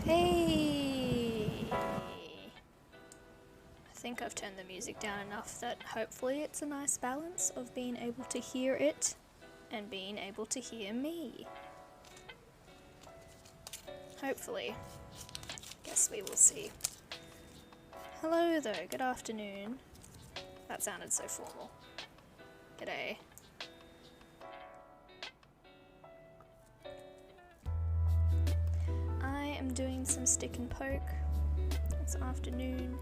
Hey! I think I've turned the music down enough that hopefully it's a nice balance of being able to hear it and being able to hear me. Hopefully. Guess we will see. Hello though, good afternoon. That sounded so formal. G'day. I am doing some stick and poke this afternoon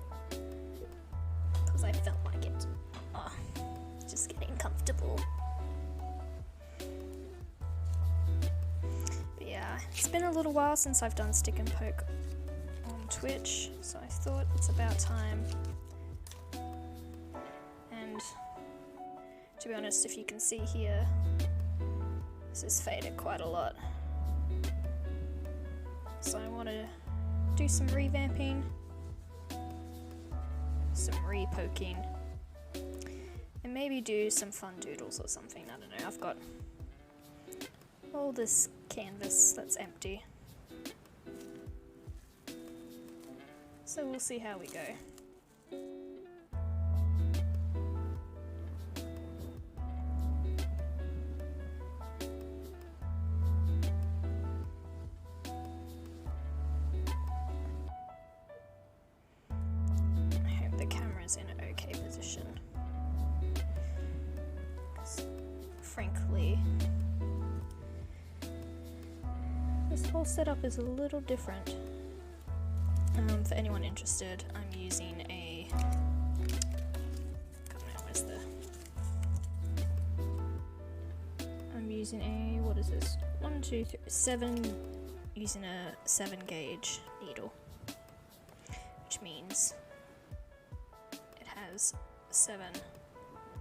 because I felt like it. Oh, just getting comfortable. But yeah, it's been a little while since I've done stick and poke on Twitch, so I thought it's about time. And to be honest, if you can see here, this is faded quite a lot. So I want to do some revamping, some re-poking, and maybe do some fun doodles or something. I don't know, I've got all this canvas that's empty. So we'll see how we go. In an okay position. Frankly, this whole setup is a little different. For anyone interested, I'm using a what is this? 1, 2, 3, 7. Using a 7 gauge needle, which means 7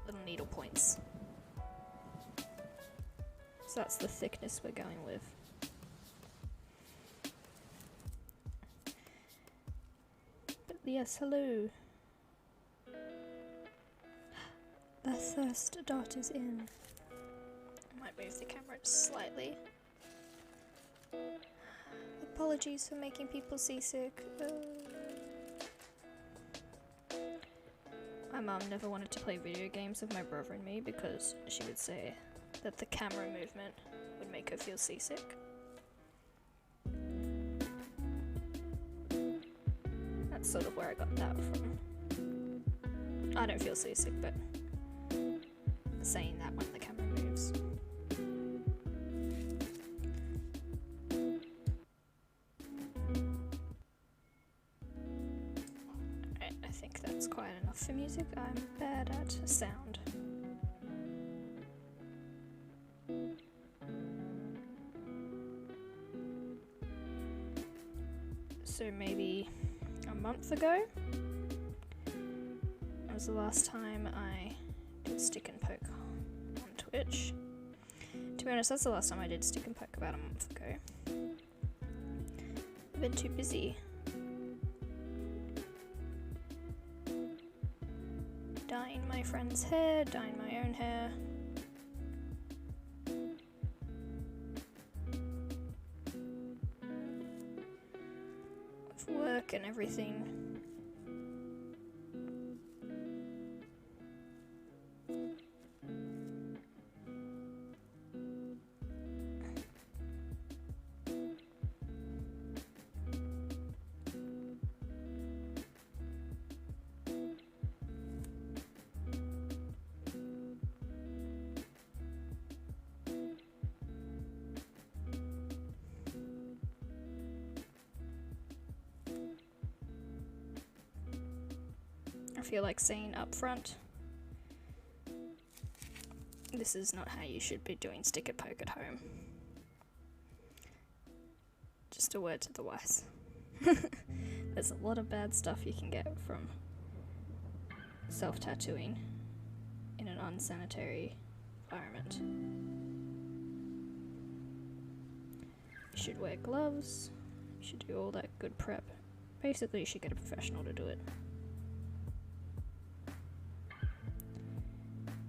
little needle points. So that's the thickness we're going with. But yes, hello. The first dot is in. I might move the camera just slightly. Apologies for making people seasick. My mum never wanted to play video games with my brother and me because she would say that the camera movement would make her feel seasick. That's sort of where I got that from. I don't feel seasick, but saying that when the camera moves. I think that's quite enough for music. I'm bad at sound. So maybe a month ago was the last time I did stick and poke on Twitch. To be honest, that's the last time I did stick and poke, about a month ago. I've been too busy dyeing my friend's hair, dyeing my own hair. With work and everything. I feel like saying up front, this is not how you should be doing stick and poke at home. Just a word to the wise. There's a lot of bad stuff you can get from self-tattooing in an unsanitary environment. You should wear gloves, you should do all that good prep. Basically, you should get a professional to do it.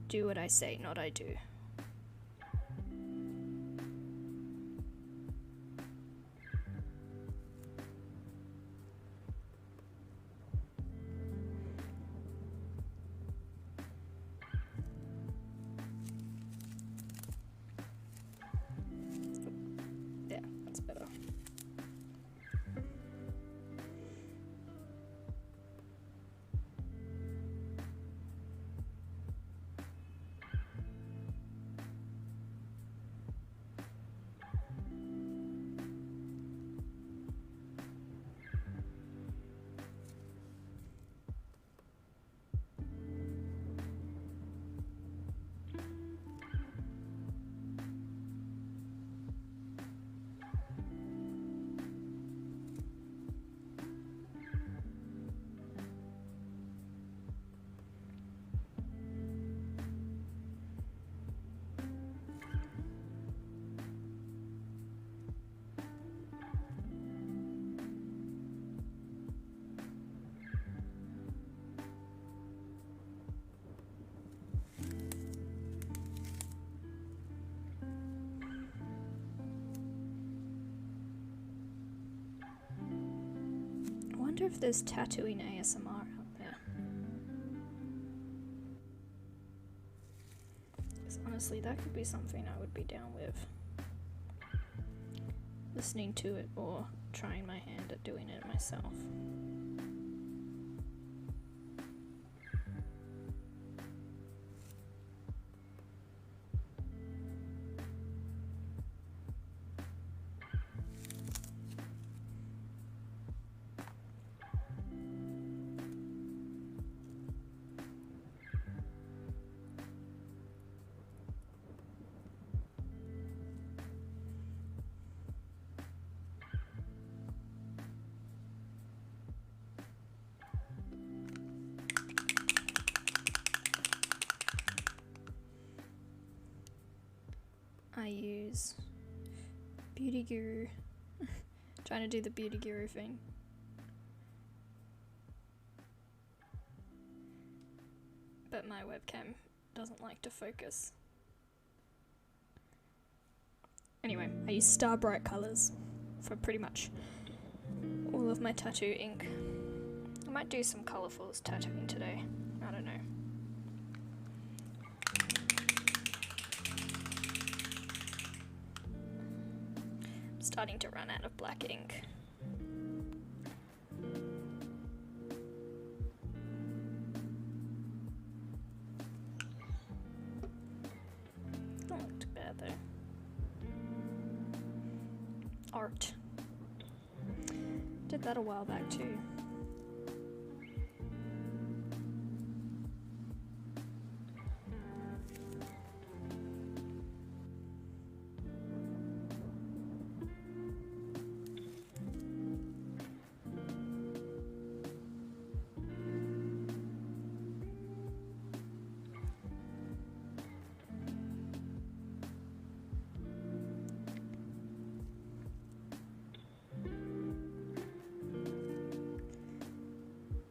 Do what I say, not I do. wonder if there's tattooing ASMR out there. 'Cause honestly, that could be something I would be down with. Listening to it or trying my hand at doing it myself. I use Beauty Guru. Trying to do the Beauty Guru thing. But my webcam doesn't like to focus. Anyway, I use Star Bright colours for pretty much all of my tattoo ink. I might do some colourfuls tattooing today. I don't know. Starting to run out of black ink. Don't look too bad though. Art. Did that a while back too.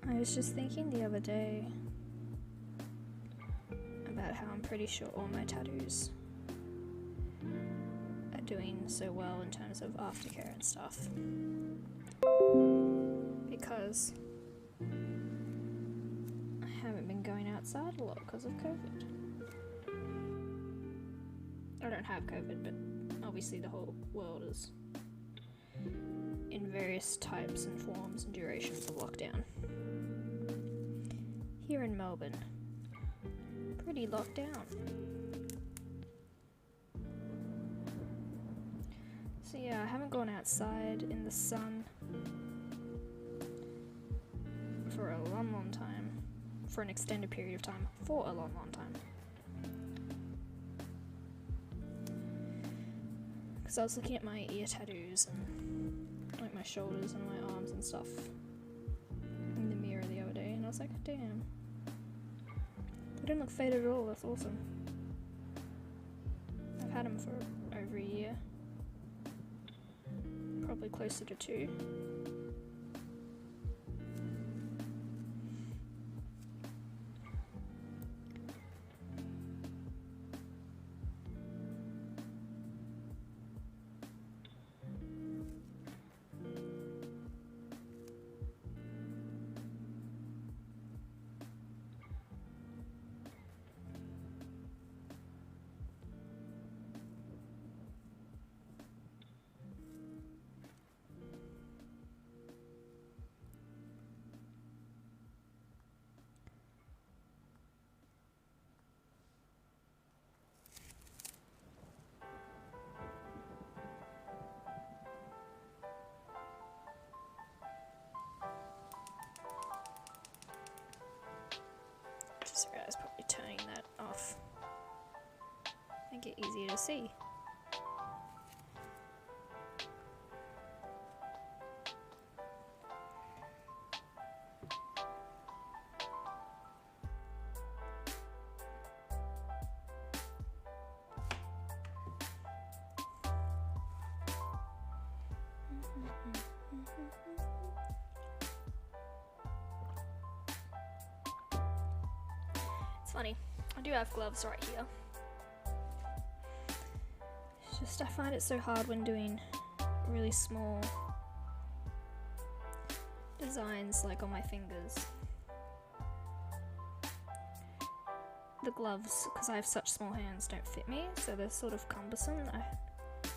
I was just thinking the other day about how I'm pretty sure all my tattoos are doing so well in terms of aftercare and stuff. Because I haven't been going outside a lot because of COVID. I don't have COVID, but obviously the whole world is in various types and forms and durations of lockdown. Here in Melbourne, pretty locked down. So yeah, I haven't gone outside in the sun for a long time, for an extended period of time, for a long time. Because I was looking at my ear tattoos and like my shoulders and my arms and stuff in the mirror the other day, and I was like, damn. They don't look faded at all, that's awesome. I've had them for over a year. Probably closer to 2. Just realized probably turning that off. Make it easier to see. Funny, I do have gloves right here. It's just I find it so hard when doing really small designs like on my fingers. The gloves, because I have such small hands, don't fit me, so they're sort of cumbersome.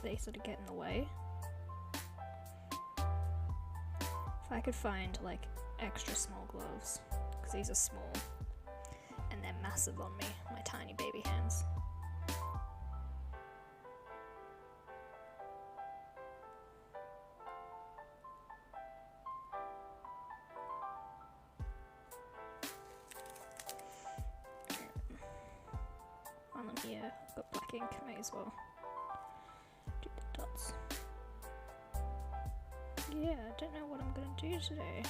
They sort of get in the way. If I could find like extra small gloves, because these are small and they're massive on me, my tiny baby hands. While I'm here, I've got black ink, may as well do the dots. Yeah, I don't know what I'm gonna do today.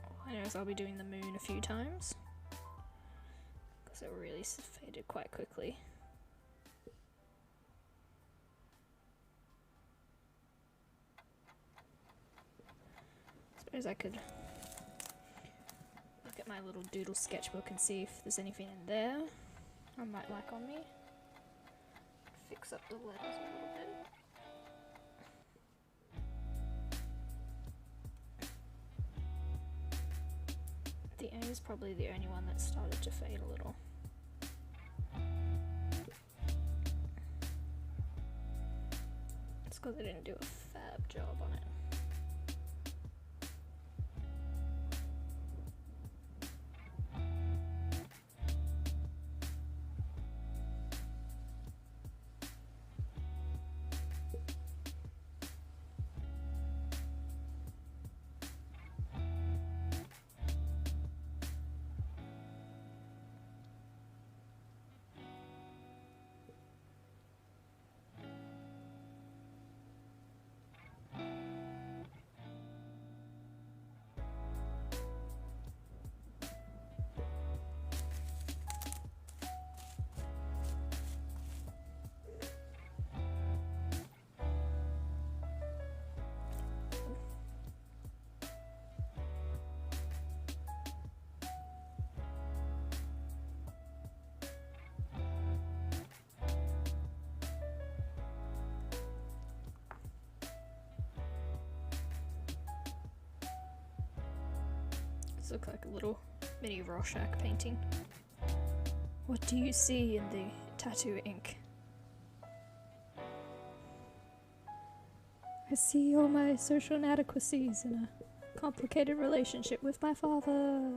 All I know is I'll be doing the moon a few times, because it really faded quite quickly. Suppose I could look at my little doodle sketchbook and see if there's anything in there I might like on me. Fix up the letters a little bit. The A is probably the only one that started to fade a little. It's because I didn't do a fab job on it. Look like a little mini Rorschach painting. What do you see in the tattoo ink? I see all my social inadequacies in a complicated relationship with my father.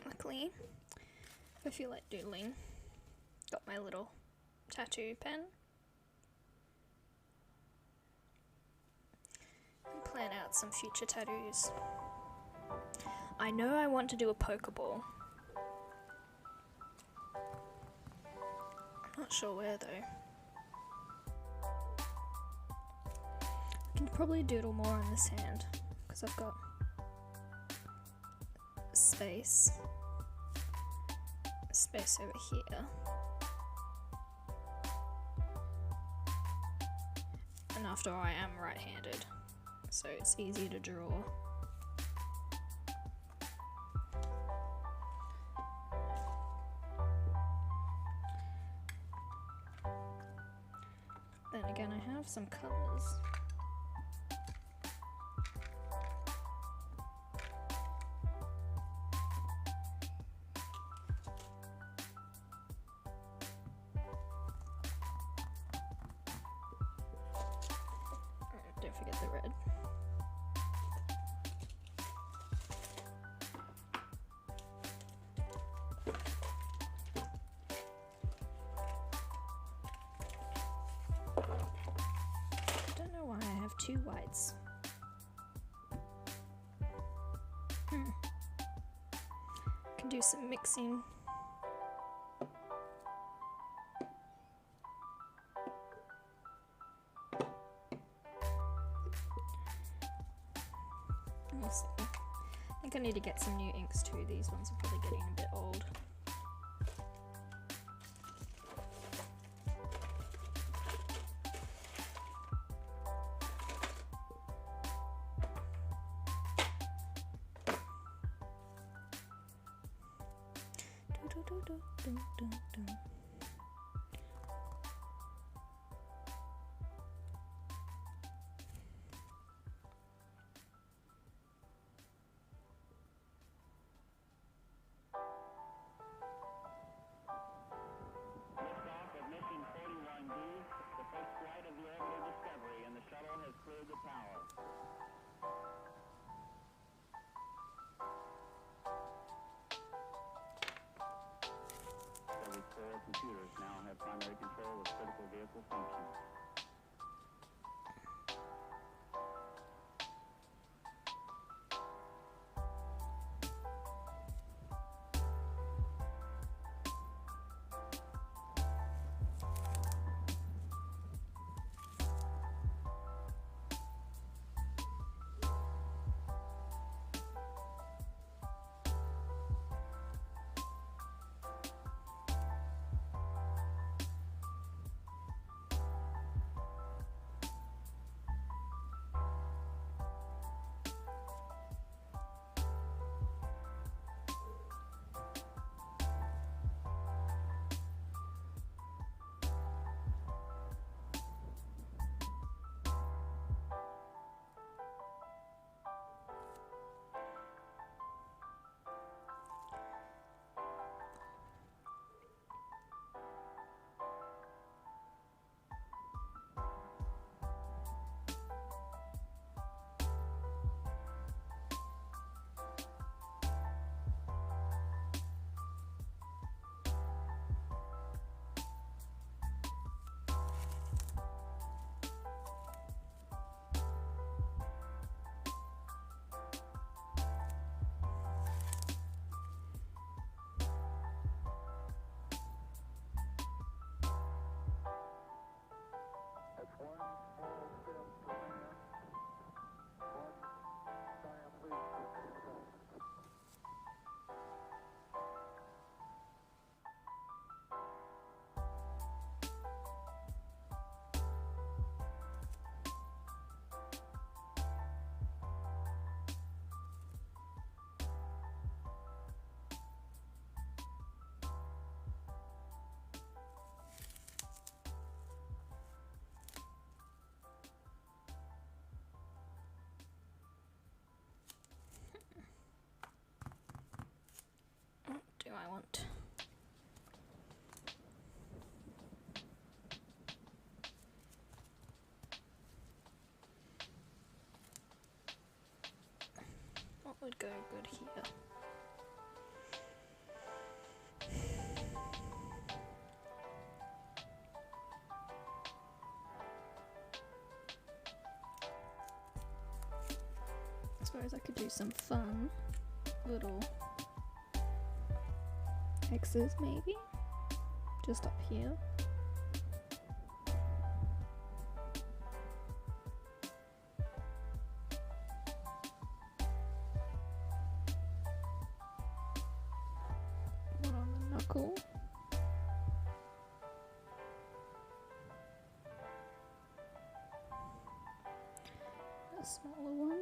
Luckily, if I feel like doodling, got my little tattoo pen. And plan out some future tattoos. I know I want to do a Pokeball. I'm not sure where though. I can probably doodle more on this hand, because I've got space over here. And after all, I am right-handed, so it's easy to draw. Then again, I have some colours. Don't forget the red. I don't know why I have two whites. Can do some mixing. I think I need to get some new inks too. These ones are probably getting a bit old. Computers now have primary control of critical vehicle functions. I want. What would go good here? I suppose I could do some fun little X's maybe, just up here. One on the knuckle. A smaller one.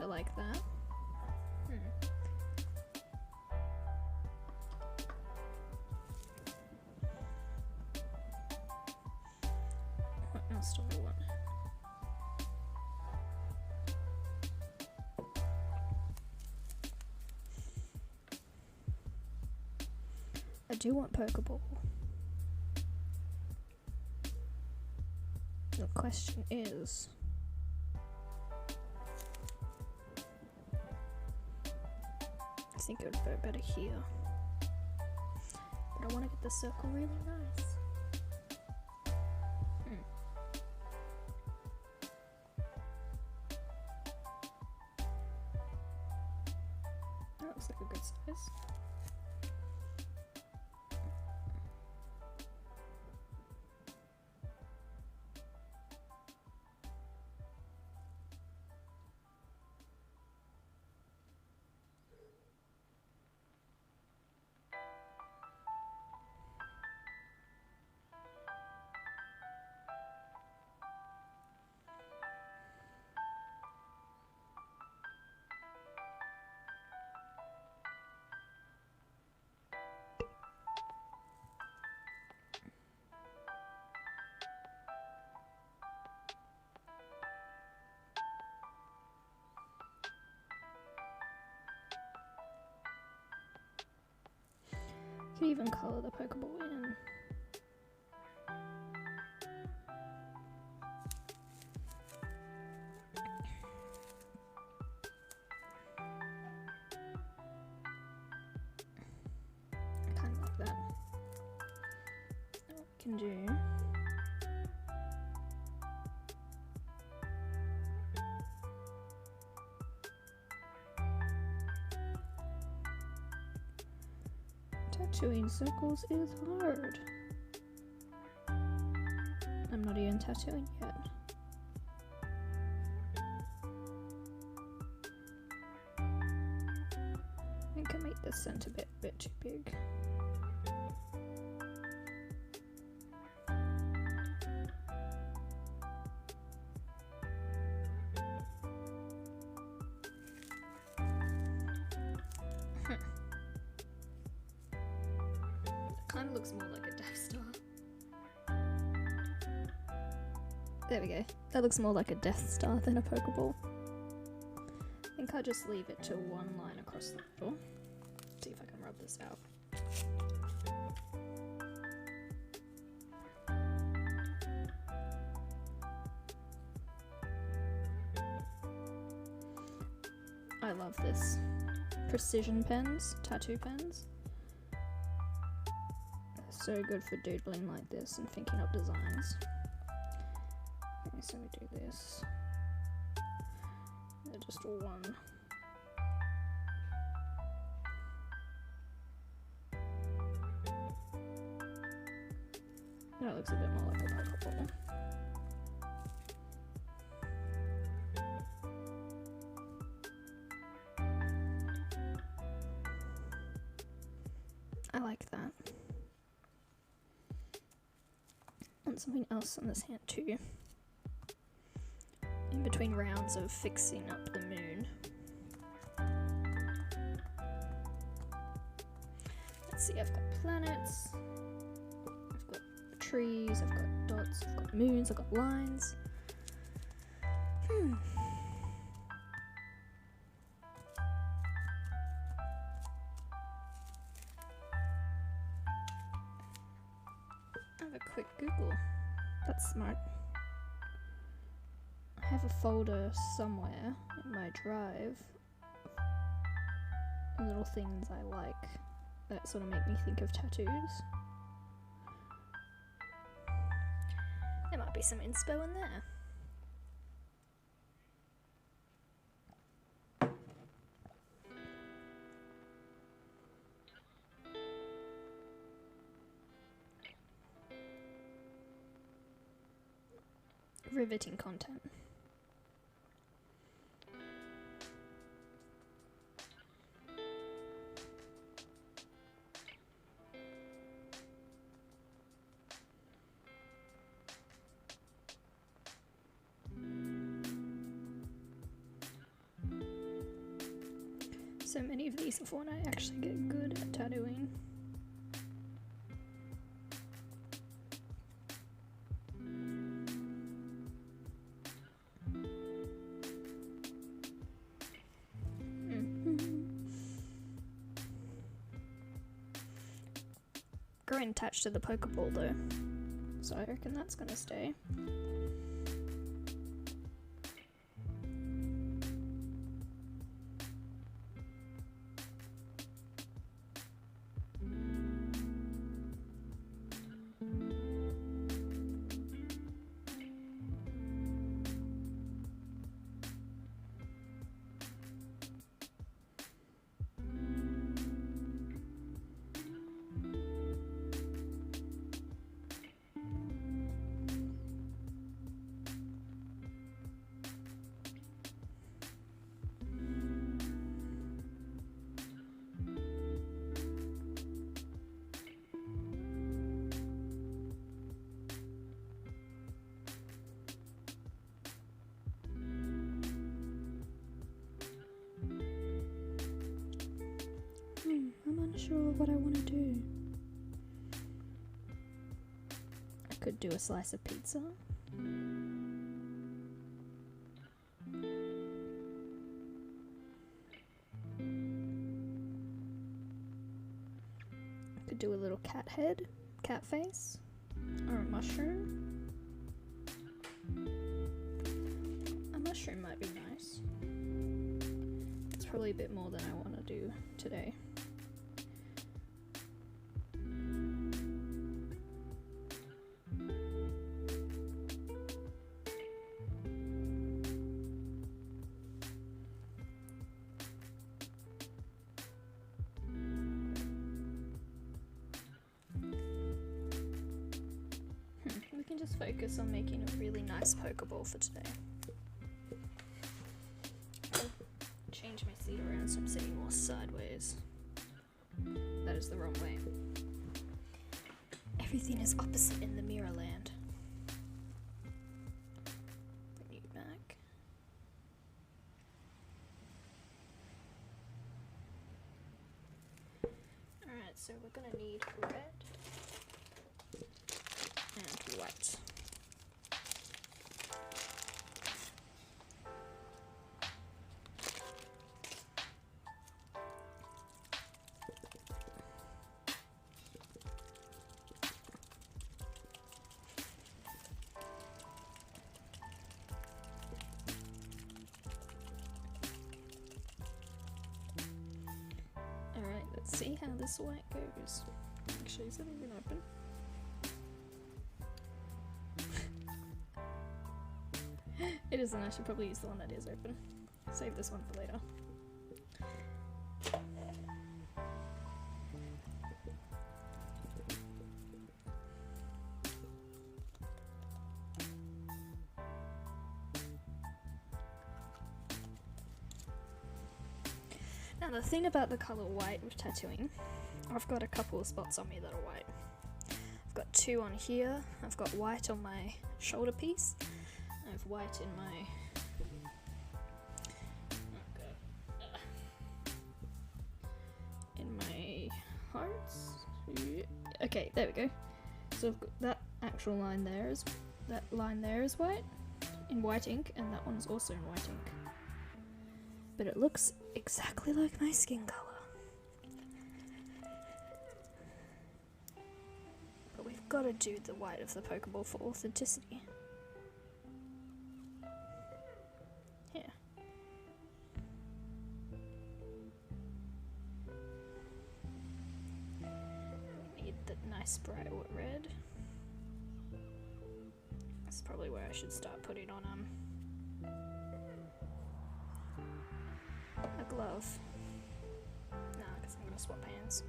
Like that. What else do I want? I do want Pokeball. The question is, I think it would go better here. But I want to get the circle really nice. That looks like a good size. You could even colour the Pokeball in. I kind of like that. What we can do. Tattooing circles is hard. I'm not even tattooing yet. I can make this centre bit a bit too big. Kind of looks more like a Death Star. There we go. That looks more like a Death Star than a Pokeball. I think I'll just leave it to one line across the middle. See if I can rub this out. I love this. Precision pens, tattoo pens. So good for doodling like this and thinking up designs. Okay, so we do this. They're just one. That looks a bit more like a Pokeball. I like that. And something else on this hand too. In between rounds of fixing up the moon. Let's see, I've got planets, I've got trees, I've got dots, I've got moons, I've got lines. Have a quick Google. That's smart. I have a folder somewhere in my drive of little things I like that sort of make me think of tattoos. There might be some inspo in there. Riveting content. So many of these before I actually get good at tattooing. Growing attached to the Pokeball though, so I reckon that's gonna stay. sure what I want to do. I could do a slice of pizza. I could do a little cat head, cat face, or a mushroom. A mushroom might be nice. It's probably a bit more than I want to do today. We can just focus on making a really nice Pokeball for today. Change my seat around so I'm sitting more sideways. That is the wrong way. Everything is opposite in the mirror land. Bring you back. Alright, so we're gonna need red and white. Alright, let's see how this white goes. Actually, is it even open? It isn't. I should probably use the one that is open. Save this one for later. Now the thing about the colour white with tattooing, I've got a couple of spots on me that are white. I've got 2 on here, I've got white on my shoulder piece, I have white in my hearts. Okay, there we go. So I've got that actual line there is white in white ink, and that one's also in white ink. But it looks exactly like my skin color. But we've got to do the white of the Pokeball for authenticity. Yeah. We need the nice bright red. That's probably where I should start putting on a glove. Nah, because I'm gonna swap hands.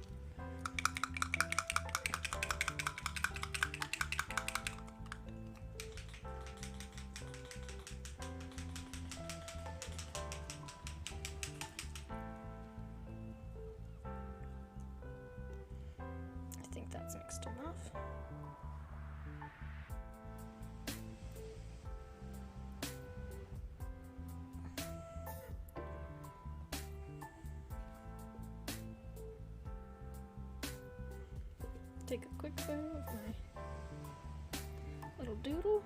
I think that's mixed enough. Take a quick photo of my little doodle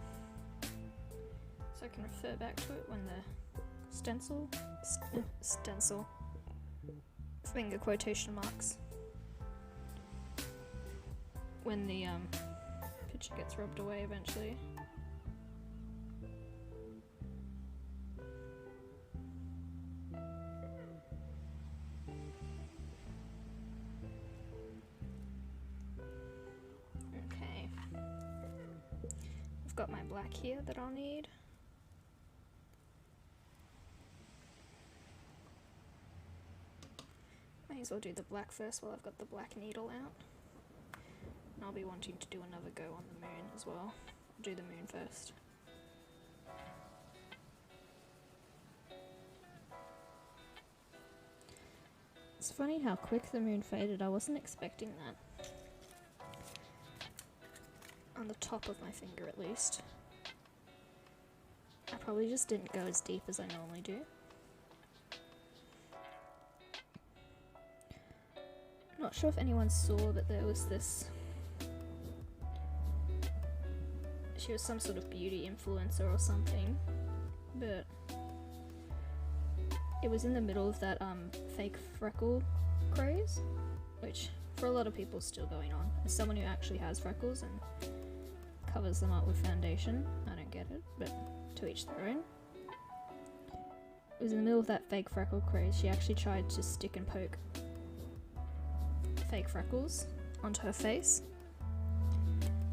so I can refer back to it when the stencil finger quotation marks when the picture gets rubbed away eventually. Got my black here that I'll need. May as well do the black first while I've got the black needle out. And I'll be wanting to do another go on the moon as well. I'll do the moon first. It's funny how quick the moon faded. I wasn't expecting that. On the top of my finger at least. I probably just didn't go as deep as I normally do. Not sure if anyone saw, but there was this. She was some sort of beauty influencer or something, but it was in the middle of that fake freckle craze, which for a lot of people is still going on. As someone who actually has freckles and covers them up with foundation, I don't get it, but to each their own. It was in the middle of that fake freckle craze. She actually tried to stick and poke fake freckles onto her face,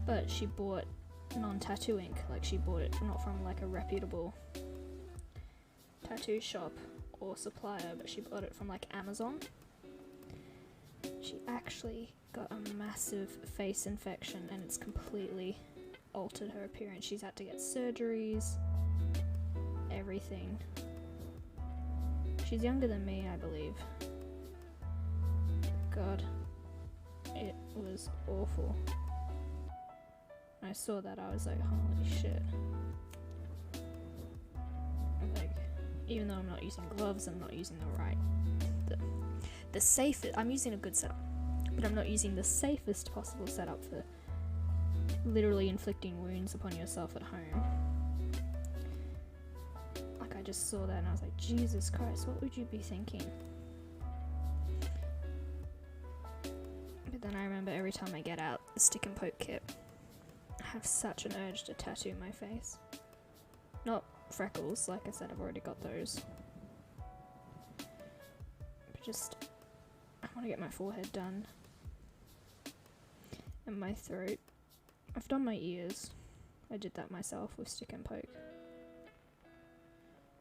but she bought non-tattoo ink. Like, she bought it not from like a reputable tattoo shop or supplier, but she bought it from like Amazon. She actually got a massive face infection and it's completely altered her appearance. She's had to get surgeries, everything. She's younger than me, I believe. God, it was awful. When I saw that, I was like, holy shit. Like, even though I'm not using gloves, I'm not using the safest. I'm using a good setup, but I'm not using the safest possible setup for literally inflicting wounds upon yourself at home. Like, I just saw that and I was like, Jesus Christ, what would you be thinking? But then I remember every time I get out the stick and poke kit, I have such an urge to tattoo my face. Not freckles, like I said, I've already got those. But just, I want to get my forehead done. And my throat. I've done my ears. I did that myself with stick and poke.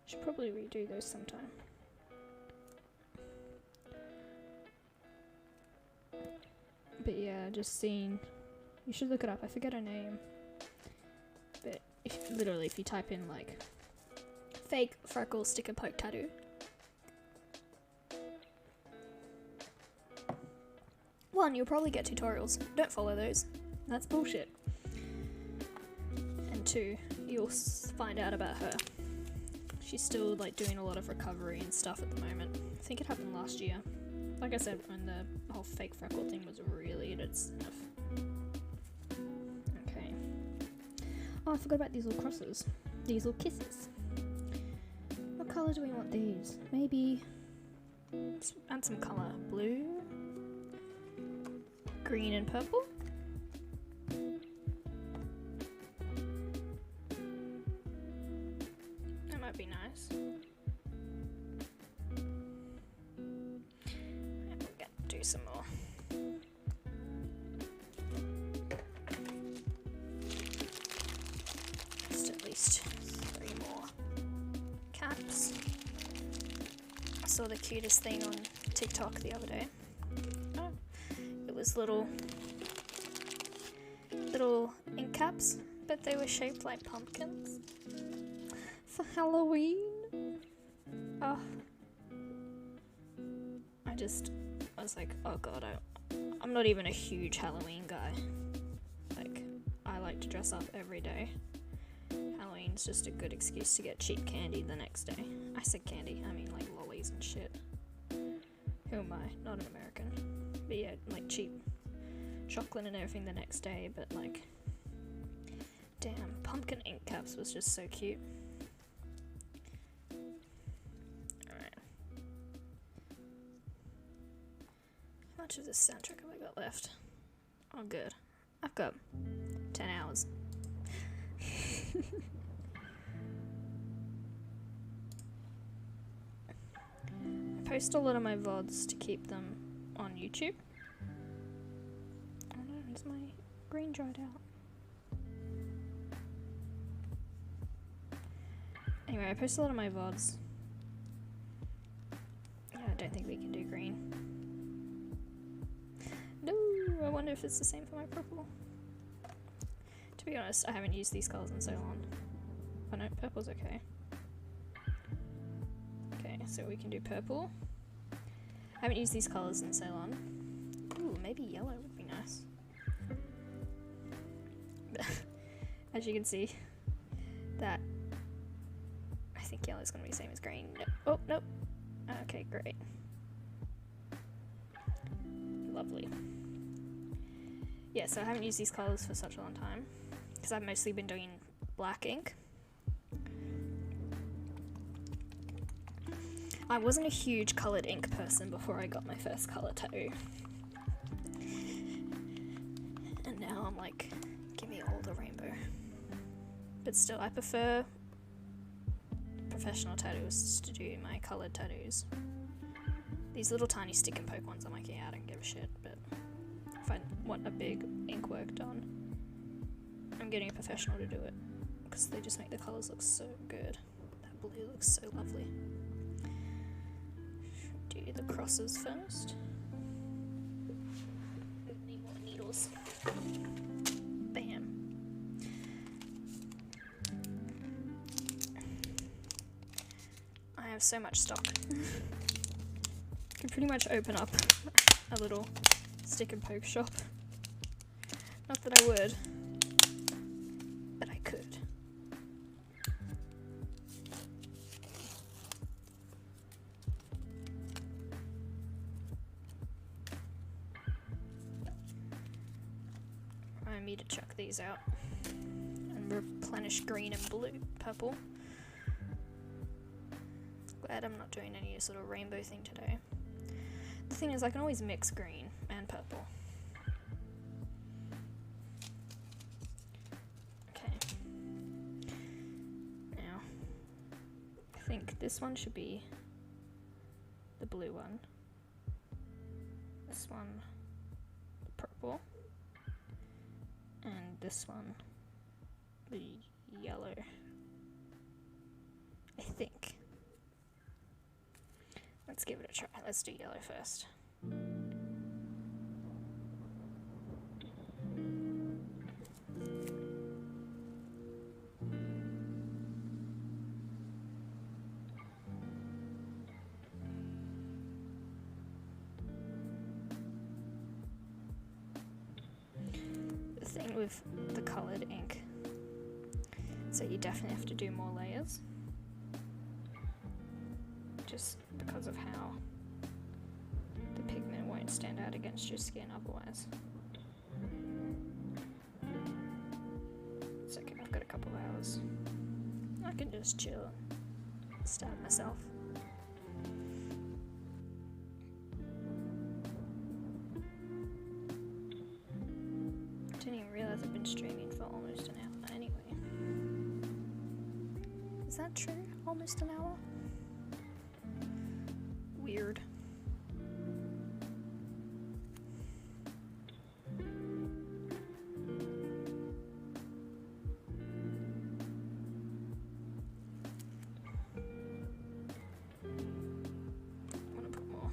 Should probably redo those sometime. But yeah, just seeing. You should look it up. I forget her name. But if you type in like fake freckle stick and poke tattoo, one, you'll probably get tutorials. Don't follow those. That's bullshit. And two, you'll find out about her. She's still like doing a lot of recovery and stuff at the moment. I think it happened last year. Like I said, when the whole fake freckle thing was really at its enough. Okay. Oh, I forgot about these little crosses. These little kisses. What colour do we want these? Maybe let's add some colour. Blue, green and purple. That might be nice. Do some more. Just at least 3 more caps. I saw the cutest thing on TikTok the other day. Oh, it was little ink caps, but they were shaped like pumpkins for Halloween. Oh, I was like, oh god, I'm not even a huge Halloween guy. Like, I like to dress up every day. Halloween's just a good excuse to get cheap candy the next day. I said candy, I mean like lollies and shit. Who am I? Not an American. But yeah, like cheap chocolate and everything the next day, but like, damn, pumpkin ink caps was just so cute. How much of this soundtrack have I got left? Oh good. I've got 10 hours. I post a lot of my VODs to keep them on YouTube. Oh no, is my green dried out? Anyway, I post a lot of my VODs. Yeah, I don't think we can do green. No, I wonder if it's the same for my purple. To be honest, I haven't used these colours in so long. Oh no, purple's okay. Okay, so we can do purple. I haven't used these colours in so long. Ooh, maybe yellow would be nice. As you can see, that I think yellow's gonna be the same as green. No. Oh, nope. Okay, great. lovely. Yeah, so I haven't used these colours for such a long time because I've mostly been doing black ink. I wasn't a huge coloured ink person before I got my first colour tattoo. And now I'm like, give me all the rainbow. But still, I prefer professional tattooists to do my coloured tattoos. These little tiny stick and poke ones, I'm like, yeah, I don't give a shit, but if I want a big ink work done, I'm getting a professional to do it, because they just make the colours look so good. That blue looks so lovely. Do the crosses first. Need more needles. Bam. I have so much stock. I can pretty much open up a little stick and poke shop. Not that I would, but I could. I need to chuck these out and replenish green and blue, purple. Glad I'm not doing any sort of rainbow thing today. The thing is, I can always mix green and purple. Okay. Now, I think this one should be the blue one. This one, the purple. And this one, the yellow. I think. Let's give it a try. Let's do yellow first. The thing with the coloured ink, so you definitely have to do more layers. Just because of how the pigment won't stand out against your skin otherwise. It's okay, I've got a couple of hours. I can just chill and stab myself. Didn't even realise I've been streaming for almost an hour anyway. Is that true? Almost an hour? Weird. I want to put more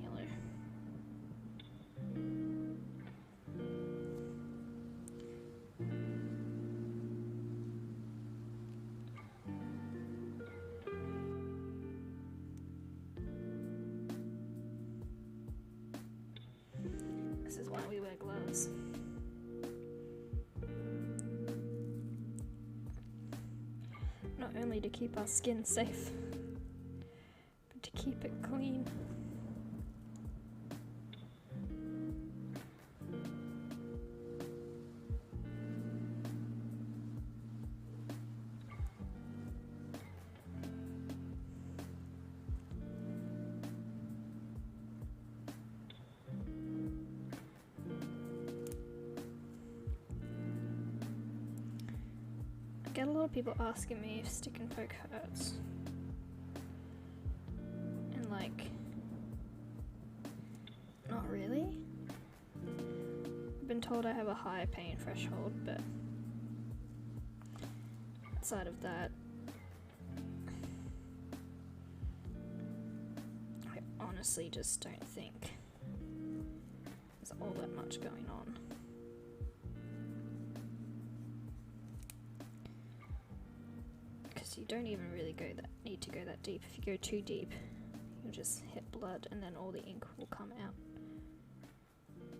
yellow. This is why we wear gloves. Not only to keep our skin safe, but to keep it clean. I get a lot of people asking me if stick and poke hurts. And like, not really. I've been told I have a high pain threshold, but outside of that, I honestly just don't think there's all that much going on. You don't even really need to go that deep. If you go too deep, you'll just hit blood and then all the ink will come out.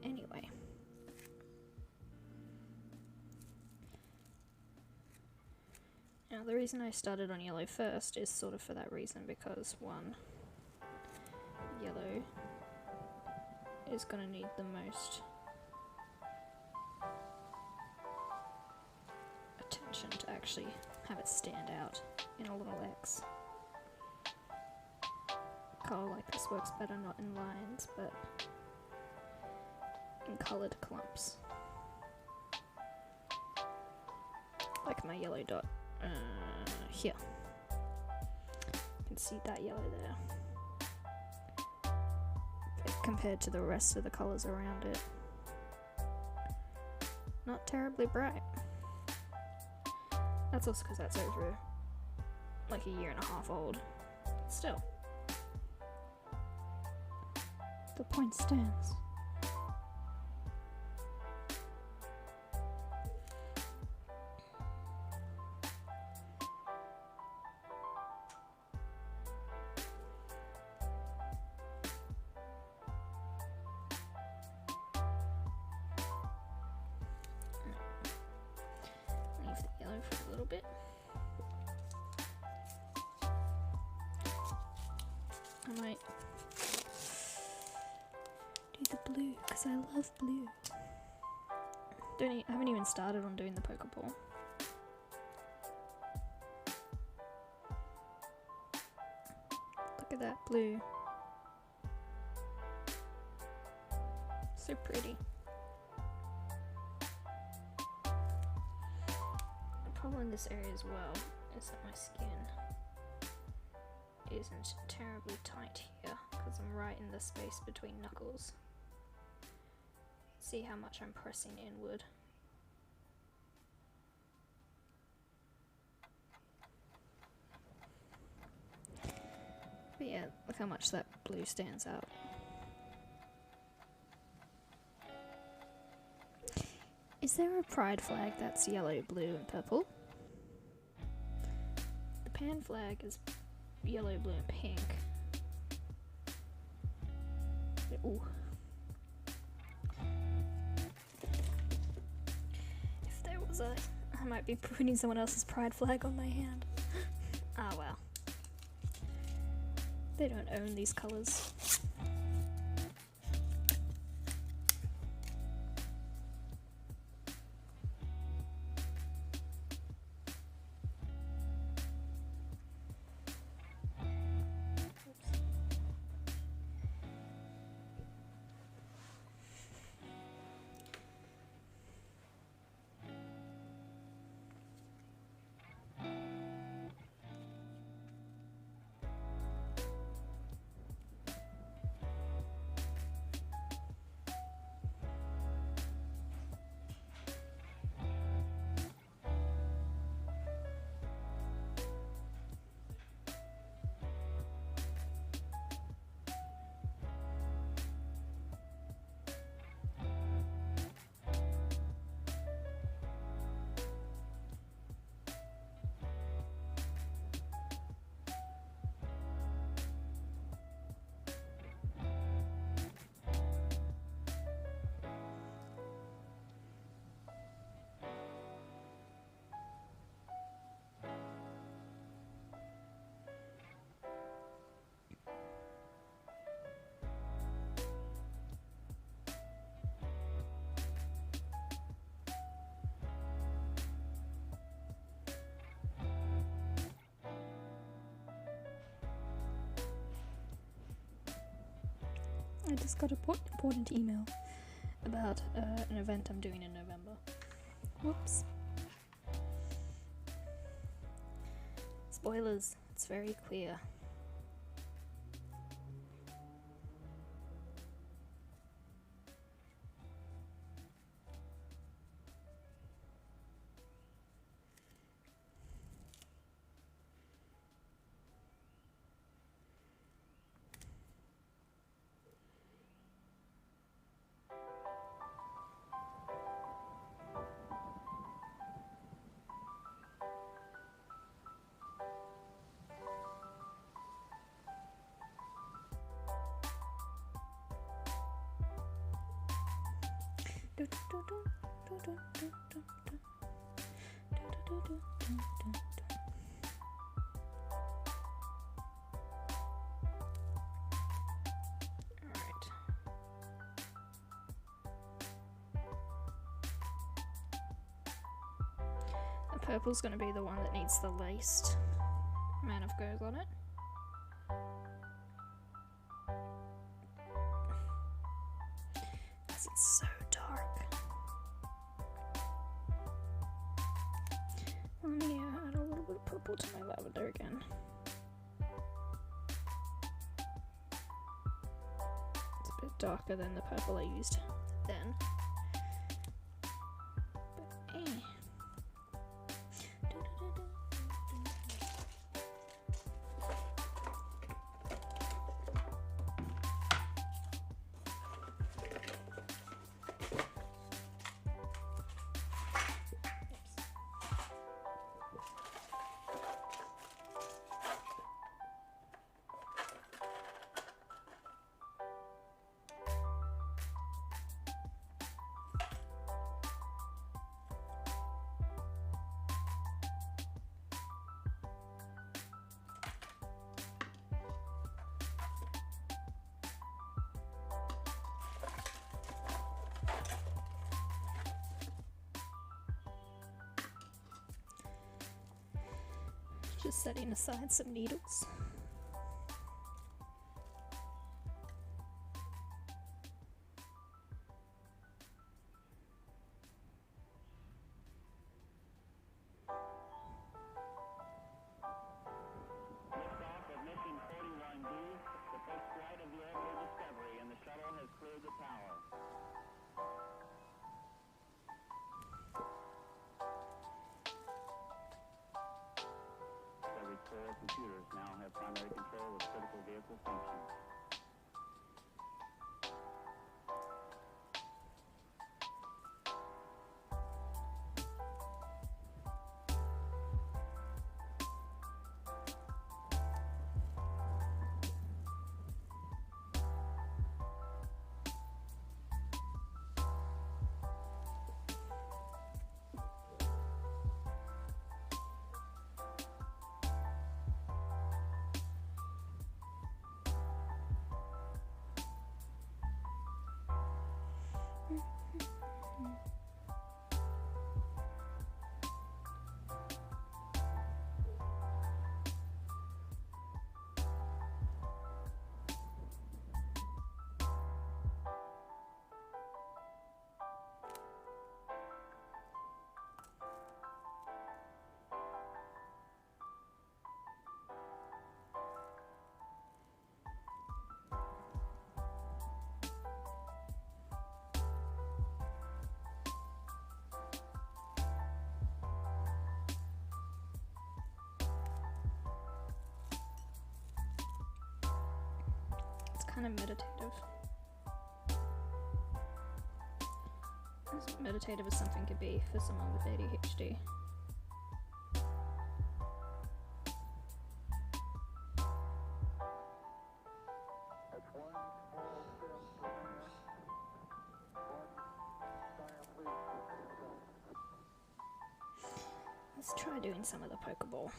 Anyway. Now the reason I started on yellow first is sort of for that reason, because one, yellow is gonna need the most attention to actually have it stand out in a little X. Colour like this works better not in lines, but in coloured clumps. Like my yellow dot here. You can see that yellow there. But compared to the rest of the colours around it, not terribly bright. That's also because that's over like a year and a half old. Still, the point stands. Leave the yellow for a little bit. I might do the blue because I love blue. I haven't even started on doing the Pokeball. Look at that blue. So pretty. The problem in this area as well is that my skin isn't terribly tight here because I'm right in the space between knuckles. See how much I'm pressing inward. But yeah, look how much that blue stands out. Is there a pride flag that's yellow, blue, and purple? The Pan flag is yellow, blue, and pink. Ooh. If there was I might be putting someone else's pride flag on my hand. Ah well. They don't own these colours. I just got an important email about an event I'm doing in November. Whoops. Spoilers, it's very clear. Purple's gonna be the one that needs the least amount of goes on it. Because it's so dark. Yeah, add a little bit of purple to my lavender again. It's a bit darker than the purple I used then. But, eh. Just setting aside some needles. Liftoff of mission 41B, the first flight of the orbital Discovery, and the shuttle has cleared the tower. Discovery's core computers now have primary control of critical vehicle functions. Kind of meditative. As meditative as something could be for someone with ADHD. Let's try doing some of the Pokeball.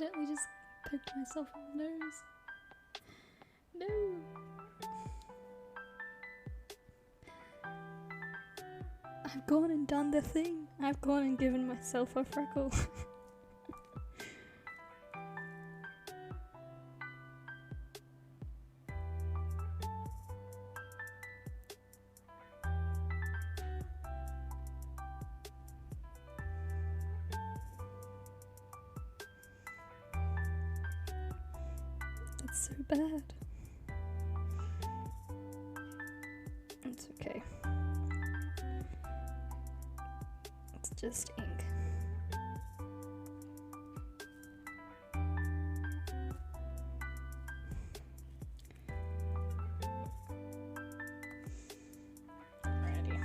accidentally just poked myself in the nose. No! I've gone and done the thing. I've gone and given myself a freckle. That's so bad. It's okay. It's just ink. Alrighty.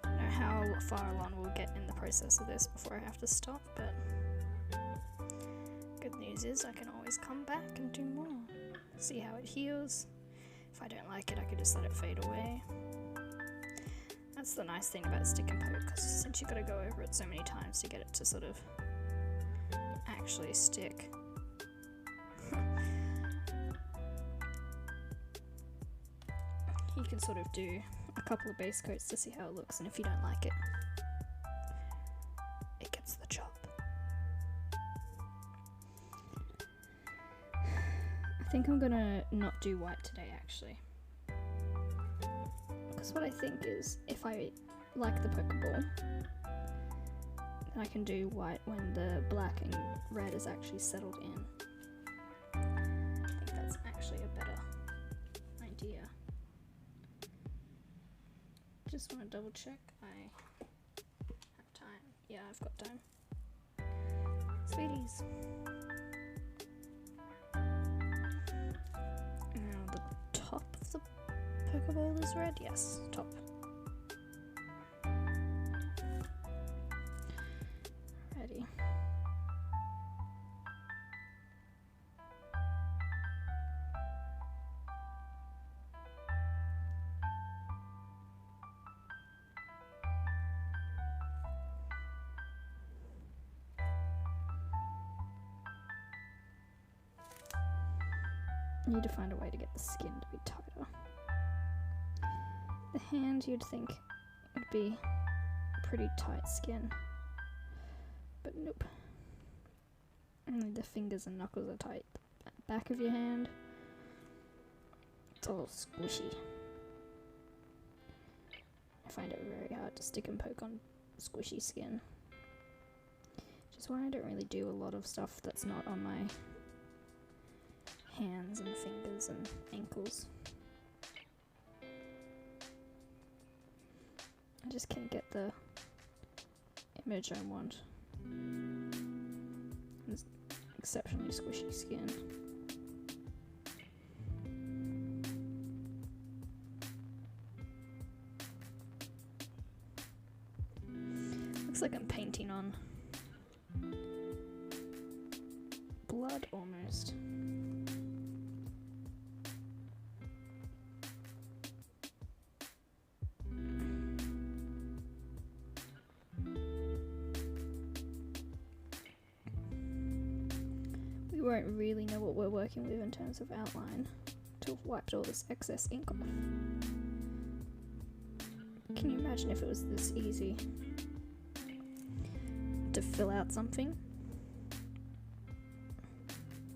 I don't know how far along we'll get in the process of this before I have to stop, but good news is I can always come back and do more. See how it heals. If I don't like it, I could just let it fade away. That's the nice thing about stick and poke, because since you gotta go over it so many times to get it to sort of actually stick. You can sort of do a couple of base coats to see how it looks, and if you don't like it, it gets the job. I think I'm gonna not do white today, actually. Because what I think is, if I like the Pokeball, then I can do white when the black and red is actually settled in. I think that's actually a better idea. Just want to double check I have time. Yeah, I've got time. Sweeties. Now the top of the Pokeball is red? Yes, top. Ready. Need to find a way to get the skin to be tighter. The hand, you'd think, would be pretty tight skin, but nope. Only the fingers and knuckles are tight. Back of your hand, it's all squishy. I find it very hard to stick and poke on squishy skin, which is why I don't really do a lot of stuff that's not on my hands and fingers and ankles. I just can't get the image I want. It's exceptionally squishy skin. Looks like I'm painting on blood almost. We won't really know what we're working with in terms of outline until we've wiped all this excess ink off. Can you imagine if it was this easy to fill out something?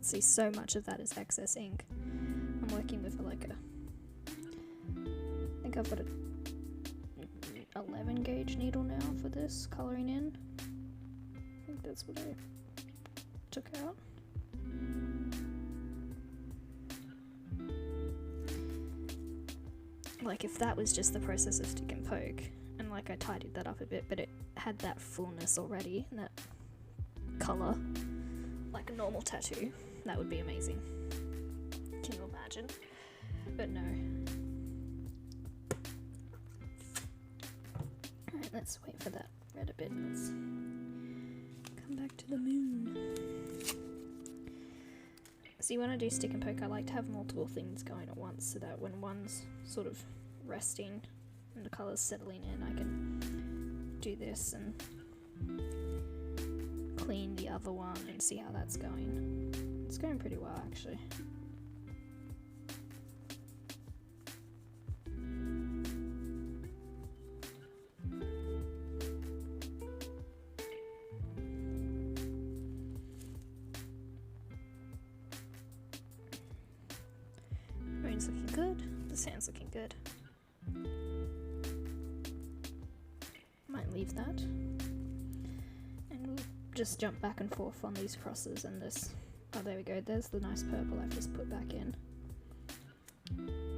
See, so much of that is excess ink. I'm working with like a, I think I've got a 11 gauge needle now for this colouring in. I think that's what I took out. Like if that was just the process of stick and poke, and like I tidied that up a bit, but it had that fullness already, and that colour, like a normal tattoo, that would be amazing. Can you imagine? But no. Alright, let's wait for that red a bit. Let's come back to the moon. See, when I do stick and poke, I like to have multiple things going at once so that when one's sort of resting and the colour's settling in, I can do this and clean the other one and see how that's going. It's going pretty well, actually. Moon's looking good, the sand's looking good. Might leave that. And we'll just jump back and forth on these crosses and this. Oh, there we go, there's the nice purple I've just put back in.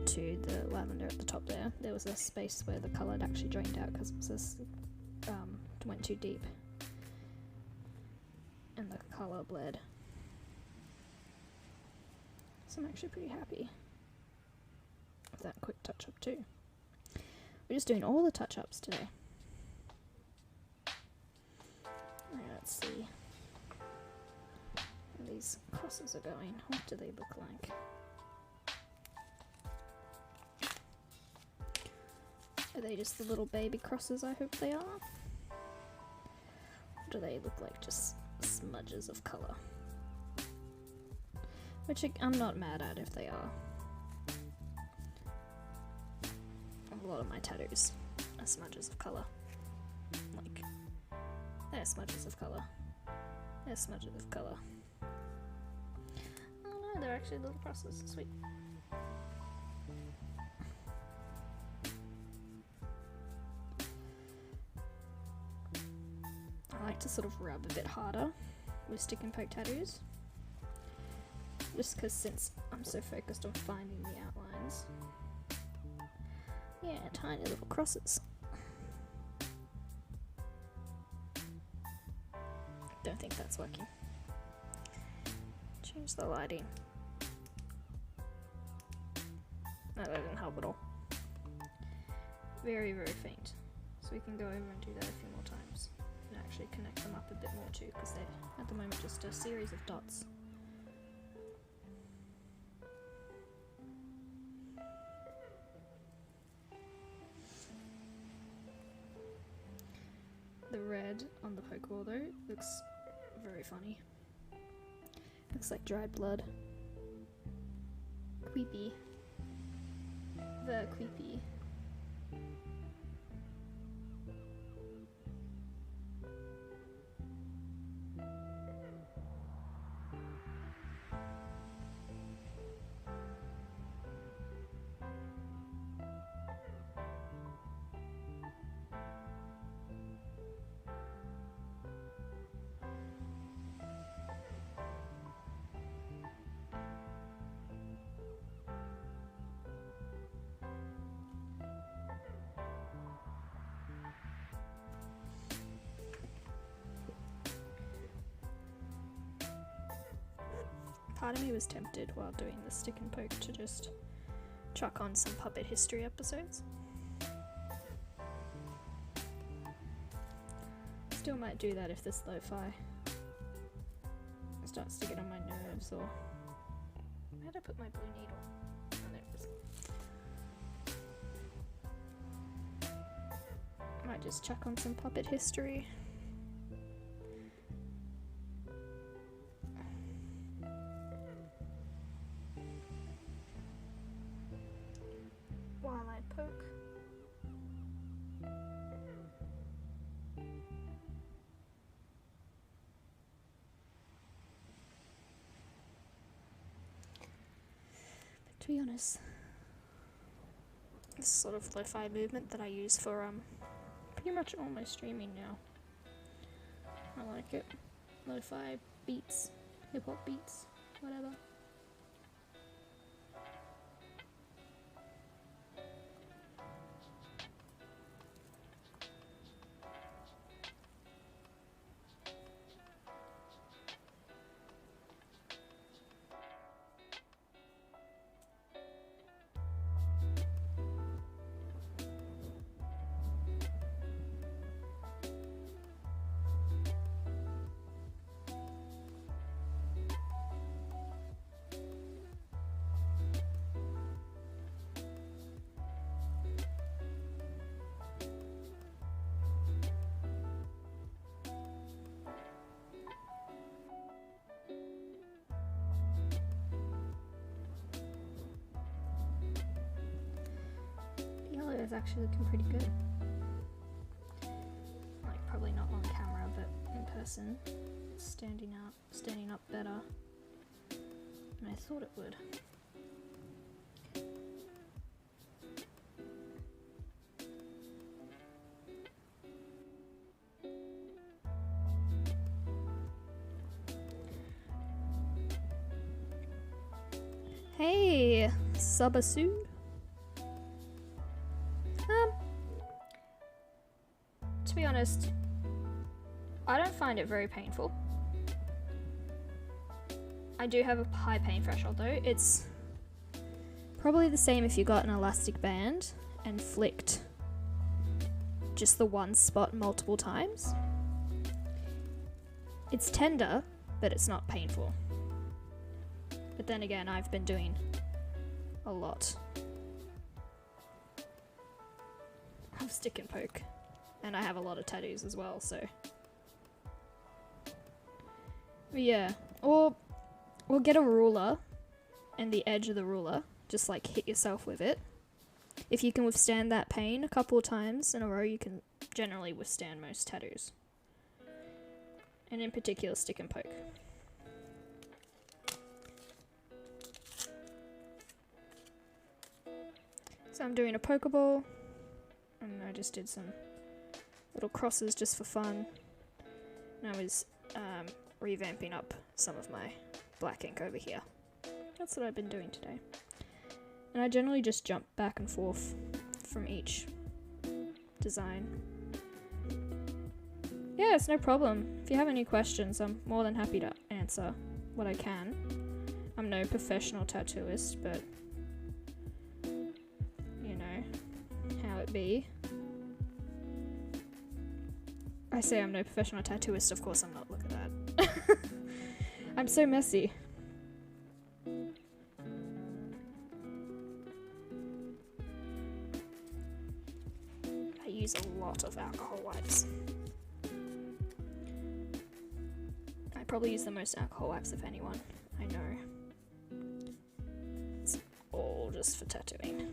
To the lavender at the top there. There was a space where the colour had actually drained out because it was this, went too deep. And the colour bled. So I'm actually pretty happy with that quick touch up too. We're just doing all the touch ups today. Right, let's see how these crosses are going. What do they look like? Are they just the little baby crosses I hope they are? Or do they look like just smudges of colour? Which I'm not mad at if they are. A lot of my tattoos are smudges of colour. Like, they're smudges of colour. They're smudges of colour. Oh no, they're actually little crosses. Sweet. I like to sort of rub a bit harder with stick and poke tattoos. Just because since I'm so focused on finding the outlines. Yeah, tiny little crosses. Don't think that's working. Change the lighting. No, that didn't help at all. Very, very faint. So we can go over and do that a few more times. And actually connect them up a bit more too, because they're at the moment just a series of dots. The red on the Pokeball though looks very funny. Looks like dried blood. Creepy. The creepy. Part of me was tempted while doing the stick and poke to just chuck on some Puppet History episodes. Still might do that if this lo-fi starts to get on my nerves, or... Where'd I put my blue needle? Oh, there it is. I might just chuck on some Puppet History. While I poke. But to be honest, this sort of lo-fi movement that I use for pretty much all my streaming now. I like it. Lo-fi beats, hip-hop beats, whatever. it's actually looking pretty good. Like, probably not on camera, but in person, it's standing up better than I thought it would. Hey, Sabasu. To be honest, I don't find it very painful. I do have a high pain threshold though. It's probably the same if you got an elastic band and flicked just the one spot multiple times. It's tender, but it's not painful. But then again, I've been doing a lot of stick and poke, and I have a lot of tattoos as well, so. But yeah, or get a ruler and the edge of the ruler, just like hit yourself with it. If you can withstand that pain a couple of times in a row, you can generally withstand most tattoos. And in particular, stick and poke. So I'm doing a Pokeball, and I just did some little crosses just for fun. And I was revamping up some of my black ink over here. That's what I've been doing today. And I generally just jump back and forth from each design. Yeah, it's no problem. If you have any questions, I'm more than happy to answer what I can. I'm no professional tattooist, but how it be. I say I'm no professional tattooist, of course I'm not, look at that. I'm so messy. I use a lot of alcohol wipes. I probably use the most alcohol wipes of anyone I know. It's all just for tattooing.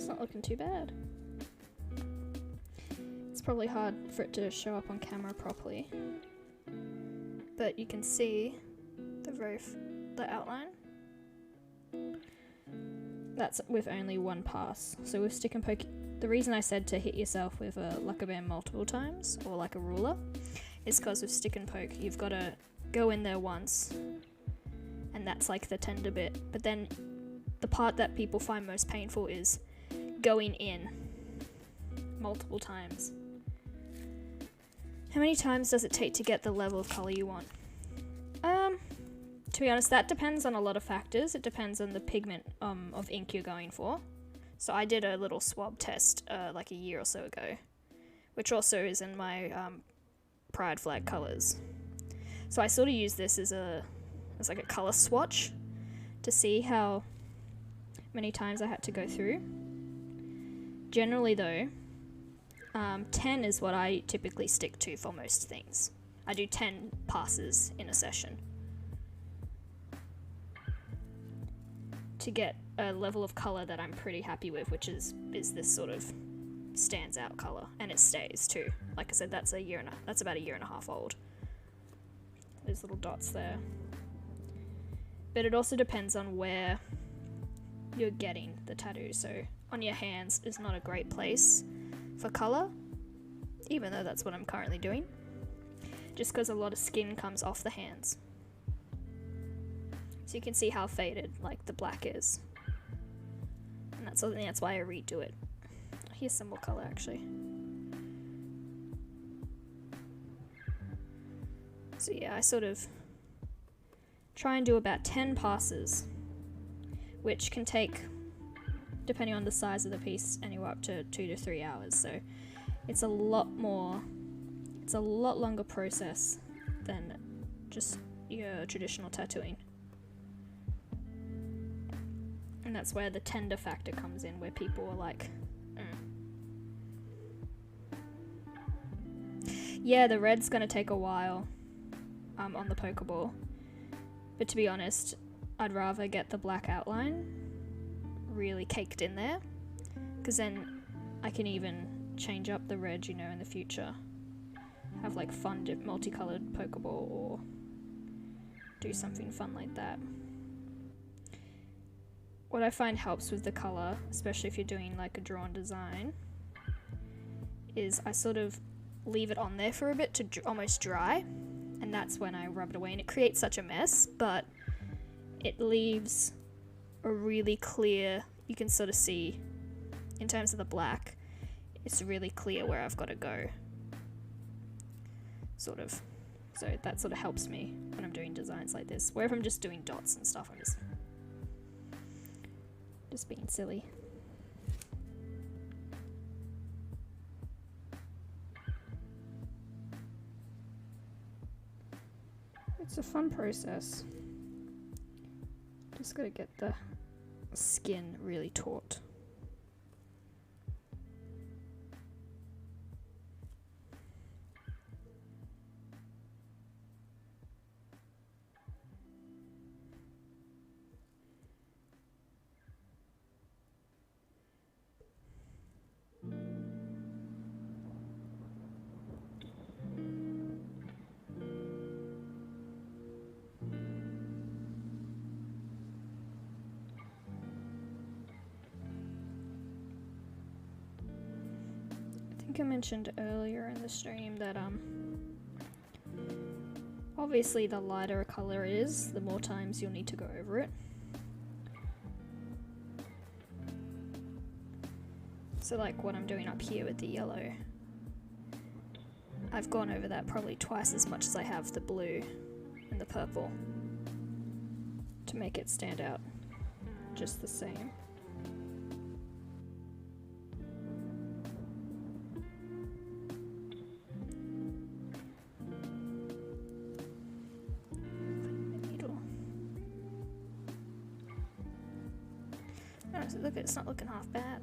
Not looking too bad. It's probably hard for it to show up on camera properly, but you can see the outline. That's with only one pass. So with stick and poke, the reason I said to hit yourself with a lacquer band multiple times or like a ruler is because with stick and poke you've got to go in there once, and that's like the tender bit, but then the part that people find most painful is going in multiple times. How many times does it take to get the level of color you want? To be honest, that depends on a lot of factors. It depends on the pigment of ink you're going for. So I did a little swab test like a year or so ago, which also is in my Pride Flag colors. So I sort of use this as like a color swatch to see how many times I had to go through. Generally though, 10 is what I typically stick to for most things. I do 10 passes in a session to get a level of color that I'm pretty happy with, which is this sort of stands out color, and it stays too. Like I said, that's about a year and a half old. Those little dots there. But it also depends on where you're getting the tattoo. So on your hands is not a great place for color, even though that's what I'm currently doing, just because a lot of skin comes off the hands. So you can see how faded like the black is, and that's why I redo it. Here's some more color actually. So yeah, I sort of try and do about 10 passes, which can take, depending on the size of the piece, anywhere up to 2 to 3 hours. So it's a lot longer process than just your traditional tattooing. And that's where the tender factor comes in, where people are like, Yeah, the red's gonna take a while on the Pokeball. But to be honest, I'd rather get the black outline really caked in there, because then I can even change up the red, you know, in the future. Have like fun multicolored Pokeball or do something fun like that. What I find helps with the color, especially if you're doing like a drawn design, is I sort of leave it on there for a bit to almost dry, and that's when I rub it away, and it creates such a mess, but it leaves a really clear, you can sort of see in terms of the black, it's really clear where I've got to go, sort of. So that sort of helps me when I'm doing designs like this, where if I'm just doing dots and stuff, I'm just being silly. It's a fun process. Just gotta get the skin really taut. I mentioned earlier in the stream that obviously the lighter a color is, the more times you'll need to go over it. So like what I'm doing up here with the yellow, I've gone over that probably twice as much as I have the blue and the purple to make it stand out just the same. Look, it's not looking half bad.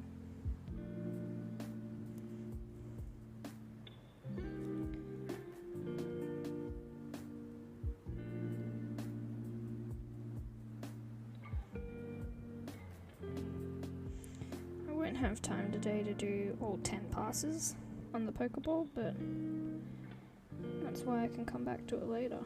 I won't have time today to do all 10 passes on the Pokeball, but that's why I can come back to it later.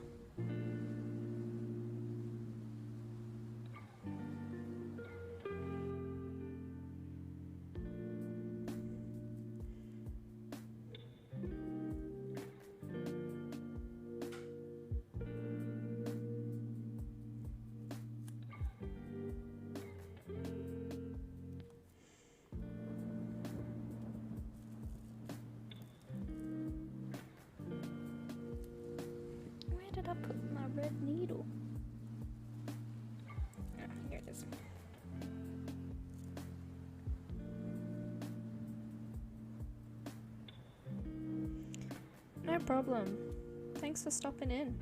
Where did I put my red needle? Oh, here it is. No problem. Thanks for stopping in.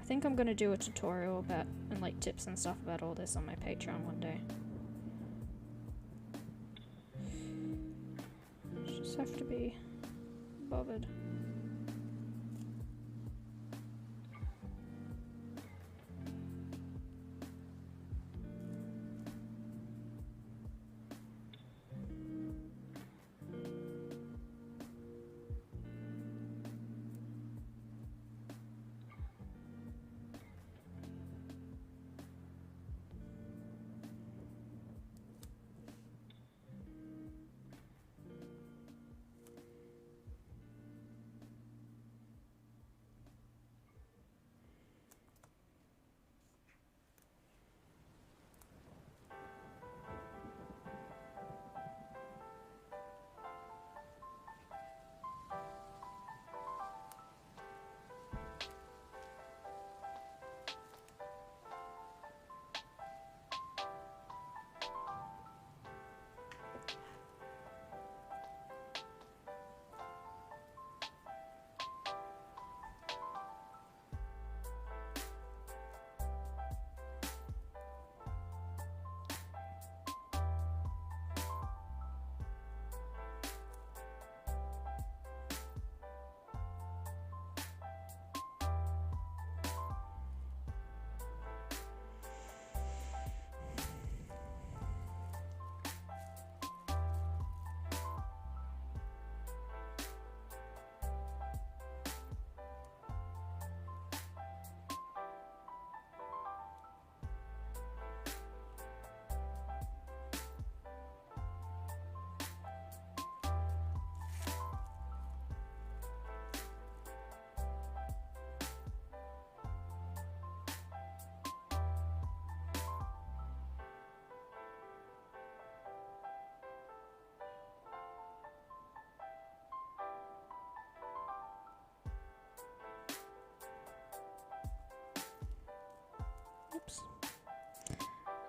I think I'm gonna do a tutorial about, and like tips and stuff about all this on my Patreon one day. Just have to be bothered.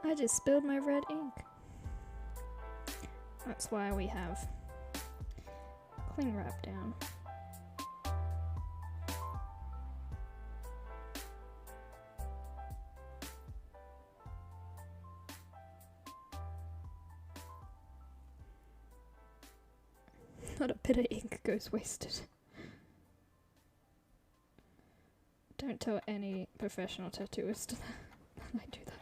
I just spilled my red ink. That's why we have cling wrap down. Not a bit of ink goes wasted. Don't tell any professional tattooist that I do that.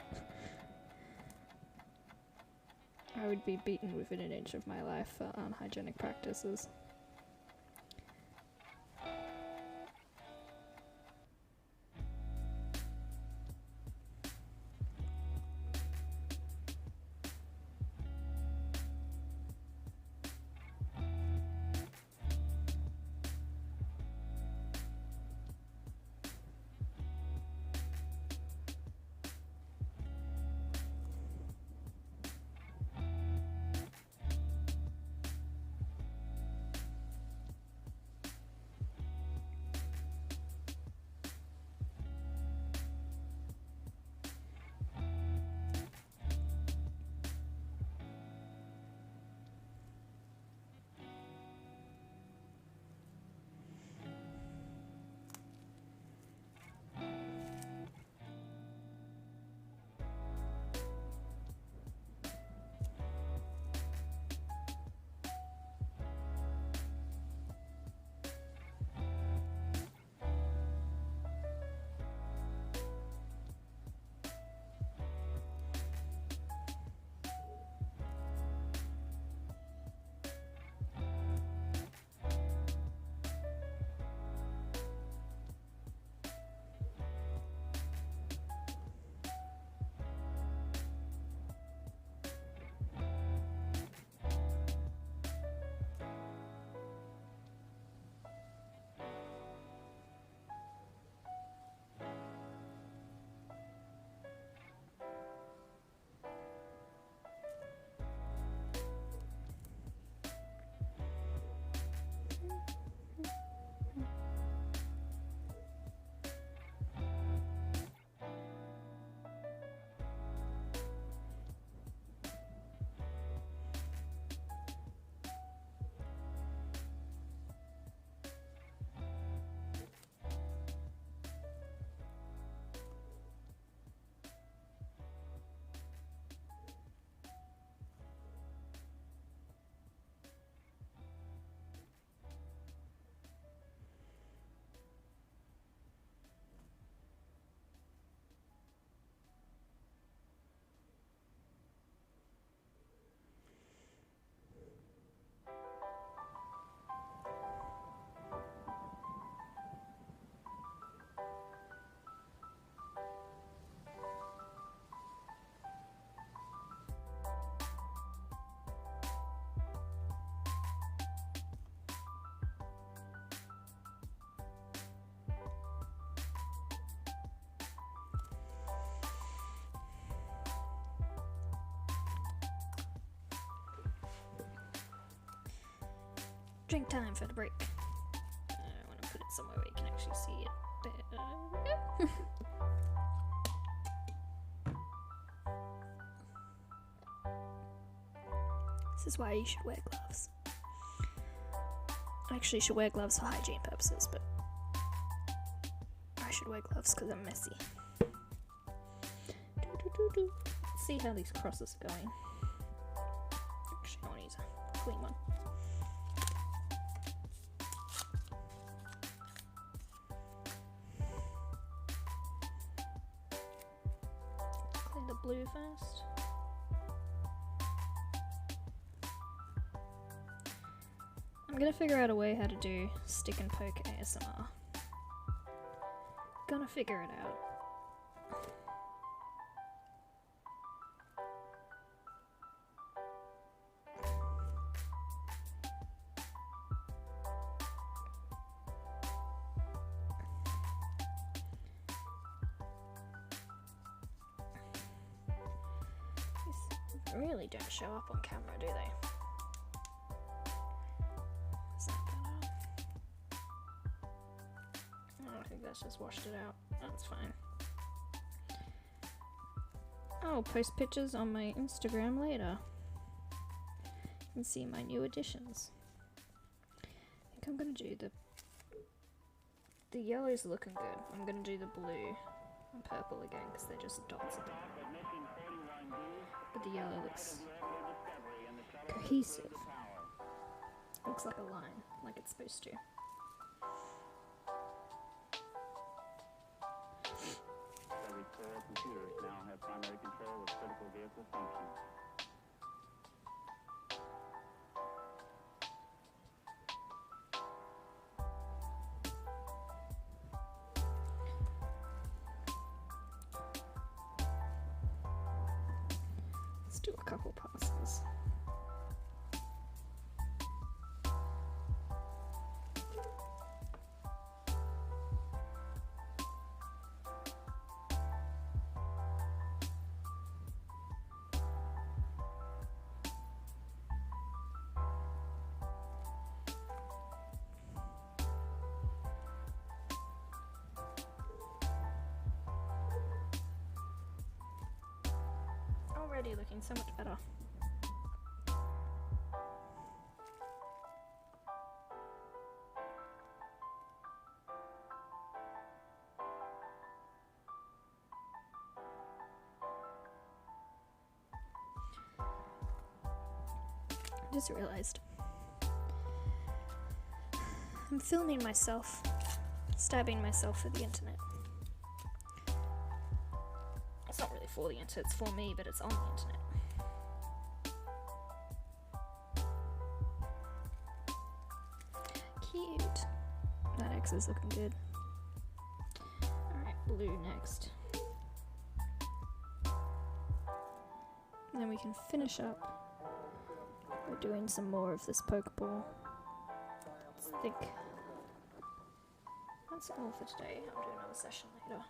I would be beaten within an inch of my life for unhygienic practices. Drink time for the break. I want to put it somewhere where you can actually see it. This is why you should wear gloves. Actually, you should wear gloves for hygiene purposes, but I should wear gloves because I'm messy. Let's see how these crosses are going. Actually, I want to use a clean one. Clean the blue first. I'm gonna figure out a way how to do stick and poke ASMR. Gonna figure it out. These really don't show up on camera, do they? I think that's just washed it out. That's fine. Oh I'll post pictures on my Instagram later. You can see my new additions. I think I'm gonna do the yellow's looking good. I'm gonna do the blue and purple again because they're just dots at the moment. But the yellow looks cohesive. Looks like a line, like it's supposed to. Every core computers now have primary control of critical vehicle functions. Let's do a couple passes. Already looking so much better. I just realized I'm filming myself, stabbing myself for the internet. It's not really for the internet, it's for me, but it's on the internet. Cute. That X is looking good. Alright, blue next. And then we can finish up. We're doing some more of this Pokeball. Let's think. That's all for today. I'll do another session later.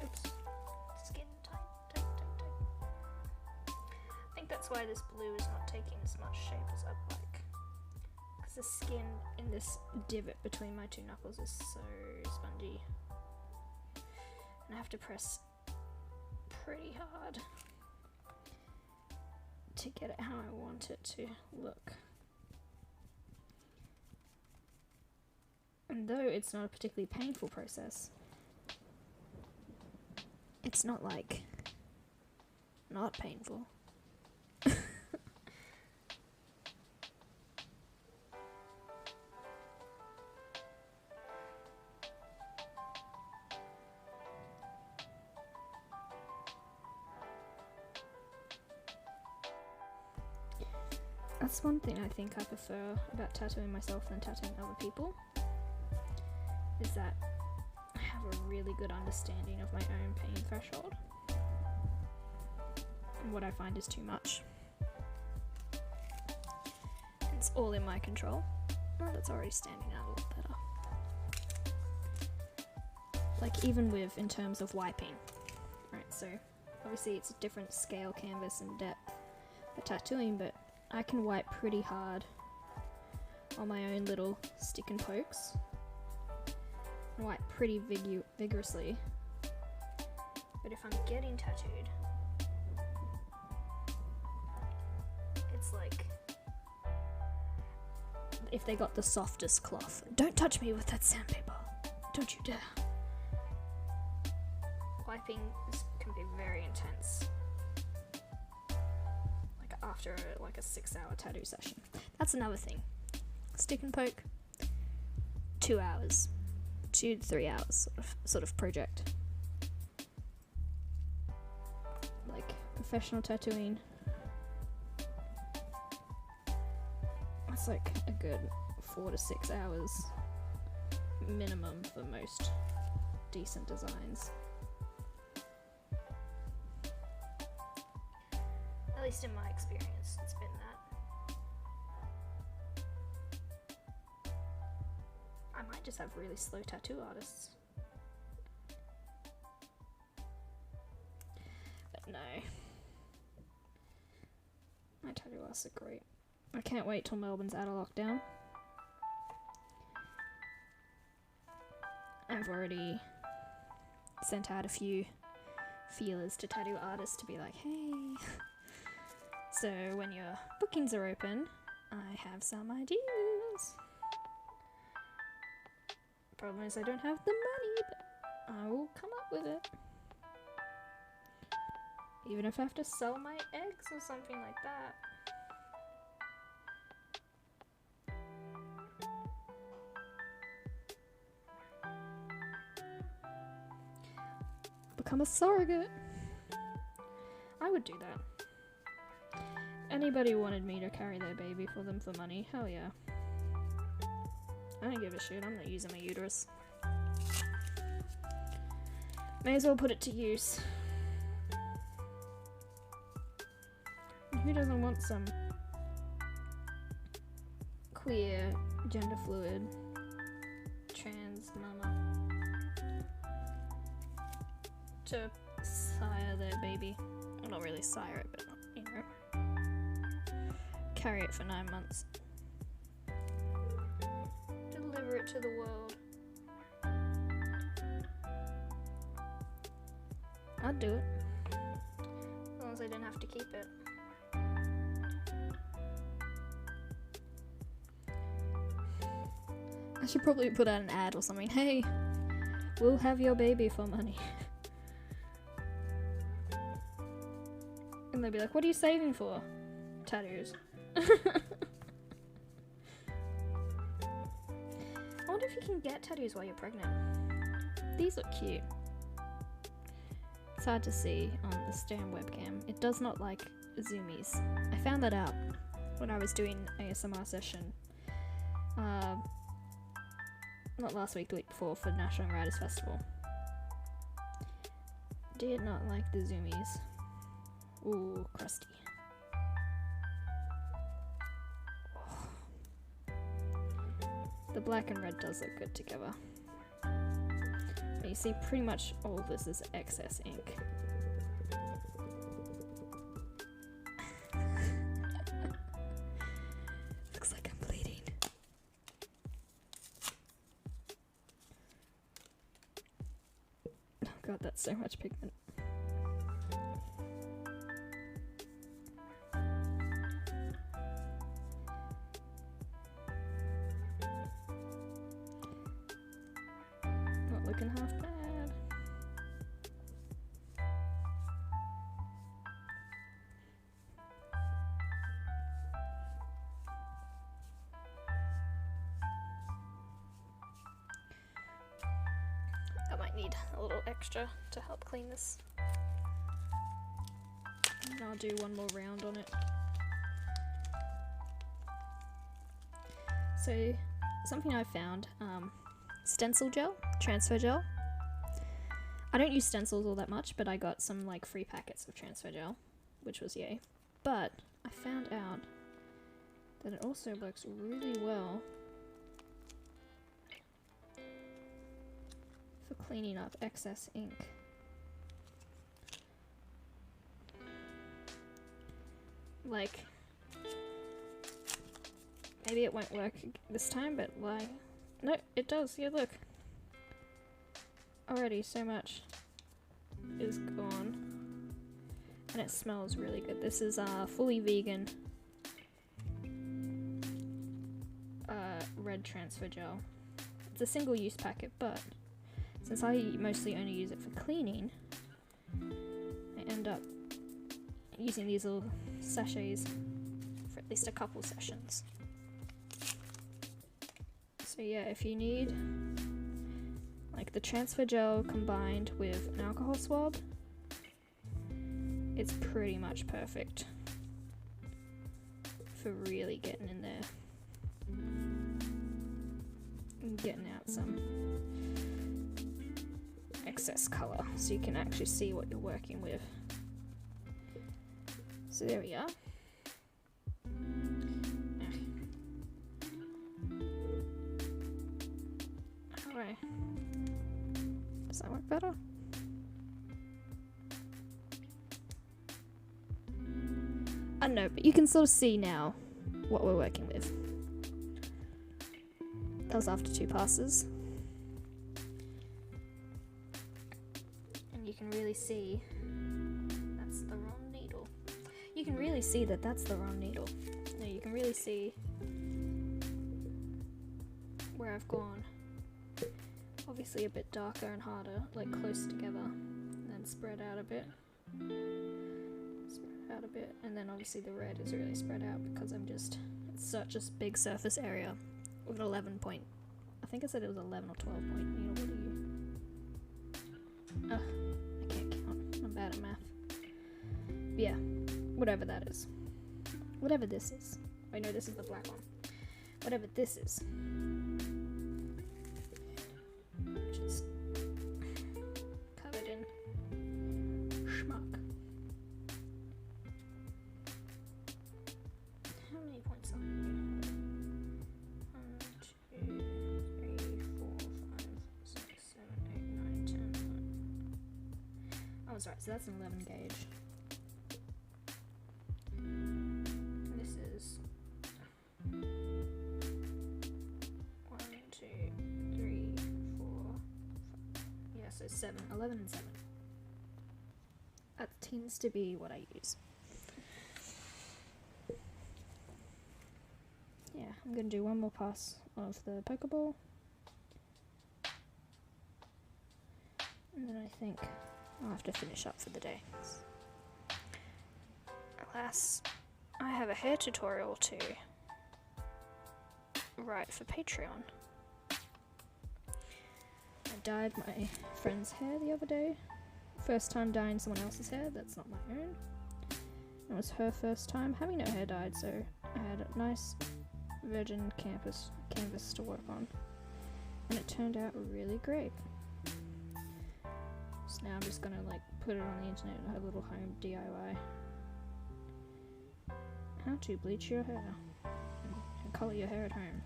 Oops. Skin tight. I think that's why this blue is not taking as much shape as I'd like. Because the skin in this divot between my two knuckles is so spongy. And I have to press pretty hard to get it how I want it to look. And though it's not a particularly painful process, it's not like not painful. That's one thing I think I prefer about tattooing myself than tattooing other people, is that I have a really good understanding of my own pain threshold and what I find is too much. It's all in my control. Oh, that's already standing out a lot better. Like even with, in terms of wiping. Right, so obviously it's a different scale, canvas and depth for tattooing, but I can wipe pretty hard on my own little stick and pokes. And wipe pretty vigorously. But if I'm getting tattooed, it's like if they got the softest cloth. Don't touch me with that sandpaper. Don't you dare. Wiping can be very intense. After like a 6-hour tattoo session. That's another thing. Stick and poke, 2 hours, 2 to 3 hours sort of project. Like professional tattooing, that's like a good 4 to 6 hours minimum for most decent designs. At least in my experience, it's been that. I might just have really slow tattoo artists. But no. My tattoo artists are great. I can't wait till Melbourne's out of lockdown. I've already sent out a few feelers to tattoo artists to be like, hey. So when your bookings are open, I have some ideas. Problem is I don't have the money, but I will come up with it. Even if I have to sell my eggs or something like that. Become a surrogate. I would do that. Anybody wanted me to carry their baby for them for money, hell yeah. I don't give a shit, I'm not using my uterus. May as well put it to use. Who doesn't want some queer, gender fluid, trans mama to sire their baby? Well, not really sire it, but you know, carry it for 9 months. Deliver it to the world. I'd do it. As long as I didn't have to keep it. I should probably put out an ad or something. Hey, we'll have your baby for money. And they'll be like, what are you saving for? Tattoos. I wonder if you can get tattoos while you're pregnant. These look cute. It's hard to see on the Stan webcam. It does not like zoomies. I found that out when I was doing ASMR session. Not last week, the week before, for National Writers Festival. Did not like the zoomies. Ooh, crusty. Oh. The black and red does look good together. But you see, pretty much all of this is excess ink. Looks like I'm bleeding. Oh god, that's so much pigment. Not looking half bad. I might need a little extra to help clean this. And I'll do one more round on it. So, something I found, stencil gel, transfer gel. I don't use stencils all that much, but I got some like free packets of transfer gel, which was yay. But I found out that it also works really well for cleaning up excess ink. Like, maybe it won't work this time, but like, no, it does. Yeah, look. Already so much is gone. And it smells really good. This is fully vegan red transfer gel. It's a single-use packet, but since I mostly only use it for cleaning, I end up using these little sachets for at least a couple sessions. So yeah, if you need like the transfer gel combined with an alcohol swab, it's pretty much perfect for really getting in there and getting out some excess color so you can actually see what you're working with. So there we are. Alright. Does that work better? I don't know, but you can sort of see now what we're working with. That was after 2 passes. And you can really see that's the wrong needle. You can really see that that's the wrong needle. No, you can really see where I've gone. Obviously a bit darker and harder, like close together, and then spread out a bit. Spread out a bit, and then obviously the red is really spread out because it's such a big surface area with an 11 point. I think I said it was 11 or 12 point needle. What are you? I can't count. I'm bad at math. But yeah, whatever that is. Whatever this is. I know this is the black one. Whatever this is. Just covered in schmuck. How many points are there? 1, 2, 3, 4, 5, 6, 7, 8, 9, 10. Oh, that's right, so that's an 11 gauge. This is 1, 2, 3, 4, 5. Yeah, so 7, 11 and 7. That tends to be what I use. Yeah, I'm going to do one more pass of the Pokeball. And then I think I'll have to finish up for the day. Alas, I have a hair tutorial to write for Patreon. I dyed my friend's hair the other day. First time dyeing someone else's hair that's not my own. It was her first time having her hair dyed, so I had a nice virgin canvas to work on, and it turned out really great. So now I'm just gonna like put it on the internet and have a little home DIY. How to bleach your hair and colour your hair at home.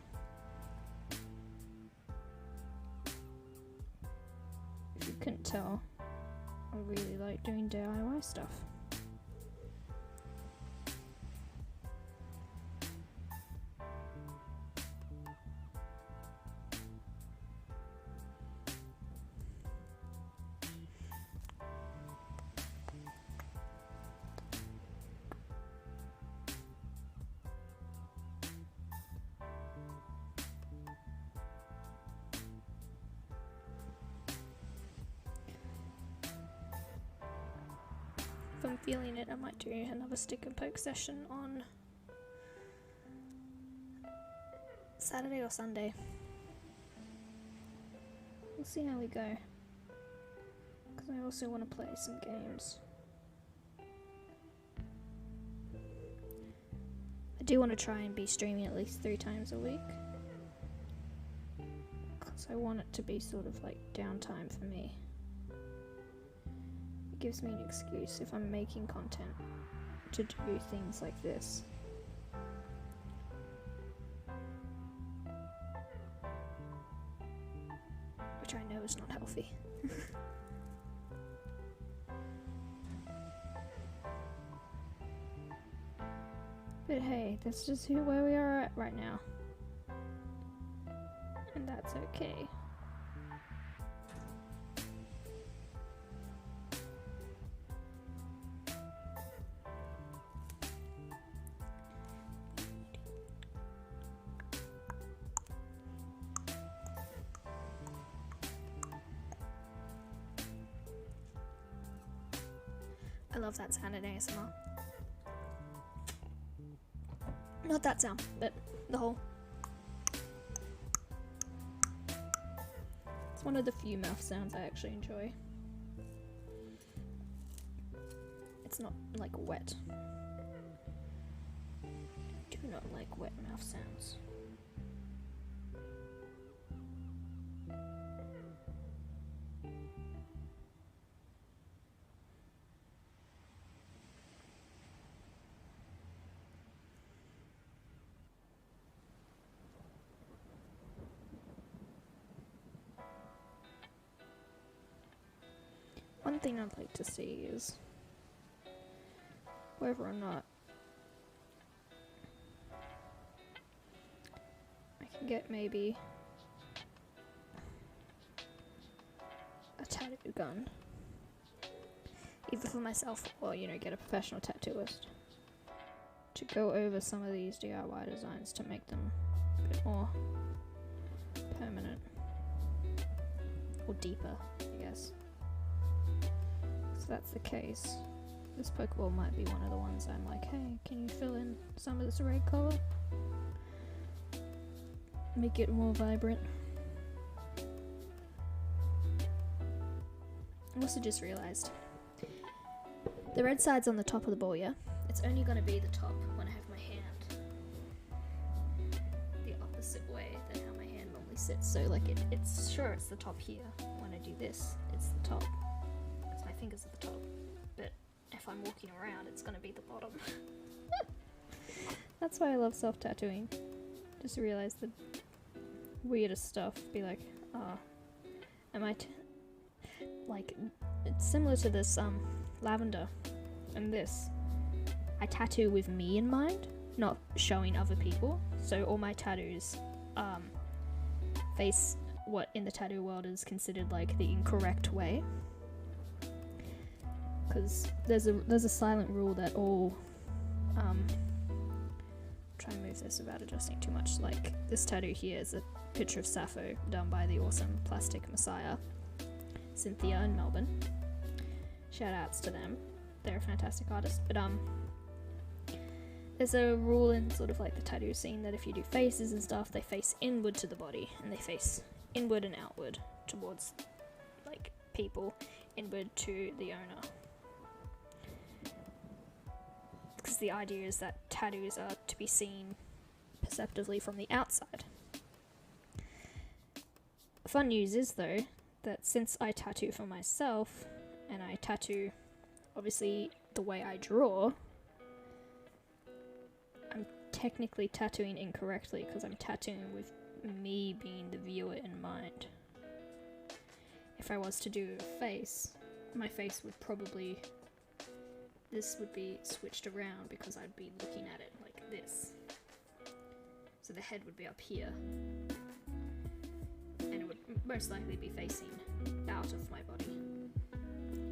If you couldn't tell, I really like doing DIY stuff. If I'm feeling it, I might do another stick and poke session on Saturday or Sunday. We'll see how we go. Because I also want to play some games. I do want to try and be streaming at least 3 times a week. Because I want it to be sort of like downtime for me. Gives me an excuse if I'm making content to do things like this. Which I know is not healthy. But hey, that's just where we are at right now. And that's okay. I love that sound in ASMR. Not that sound, but the whole. It's one of the few mouth sounds I actually enjoy. It's not like wet. I do not like wet mouth sounds. One thing I'd like to see is whether or not I can get maybe a tattoo gun either for myself or, you know, get a professional tattooist to go over some of these DIY designs to make them a bit more permanent or deeper, I guess. So that's the case. This Pokeball might be one of the ones I'm like, hey, can you fill in some of this red color? Make it more vibrant. I also just realised the red side's on the top of the ball, yeah? It's only going to be the top when I have my hand the opposite way than how my hand normally sits. So like it's sure it's the top here. When I do this, it's the top. Because my fingers at the top. But if I'm walking around, it's going to be the bottom. That's why I love self-tattooing. Just realised the weirdest stuff. Be like, am I... like, it's similar to this, lavender and this. I tattoo with me in mind, not showing other people. So all my tattoos, face what in the tattoo world is considered like the incorrect way. Because there's a silent rule that all, try and move this without adjusting too much. Like this tattoo here is a picture of Sappho done by the awesome Plastic Messiah, Cynthia in Melbourne. Shout outs to them. They're a fantastic artist. But there's a rule in sort of like the tattoo scene that if you do faces and stuff, they face inward to the body and they face inward and outward towards like people, inward to the owner. Because the idea is that tattoos are to be seen perceptively from the outside. Fun news is though that since I tattoo for myself and I tattoo obviously the way I draw, I'm technically tattooing incorrectly because I'm tattooing with me being the viewer in mind. If I was to do a face, my face would probably, this would be switched around because I'd be looking at it like this. So the head would be up here and it would most likely be facing out of my body.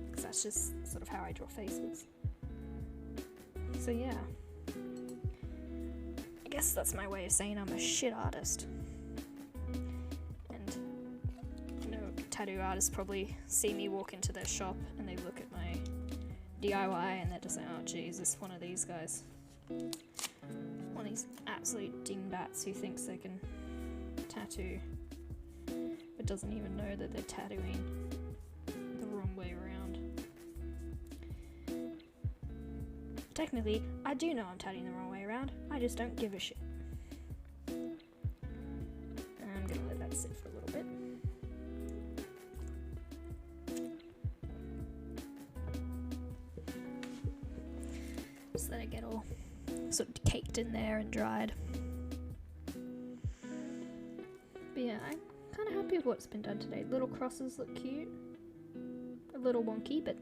Because that's just sort of how I draw faces. So yeah. I guess that's my way of saying I'm a shit artist. And, you know, tattoo artists probably see me walk into their shop and they look at my DIY and they're just like, oh Jesus, one of these guys. One of these absolute dingbats who thinks they can tattoo but doesn't even know that they're tattooing the wrong way around. Technically, I do know I'm tattooing the wrong way around, I just don't give a shit. I'm gonna let that sit for a little bit. Just let it get all sort of caked in there and dried. But yeah, I'm kind of happy with what's been done today. Little crosses look cute. A little wonky, but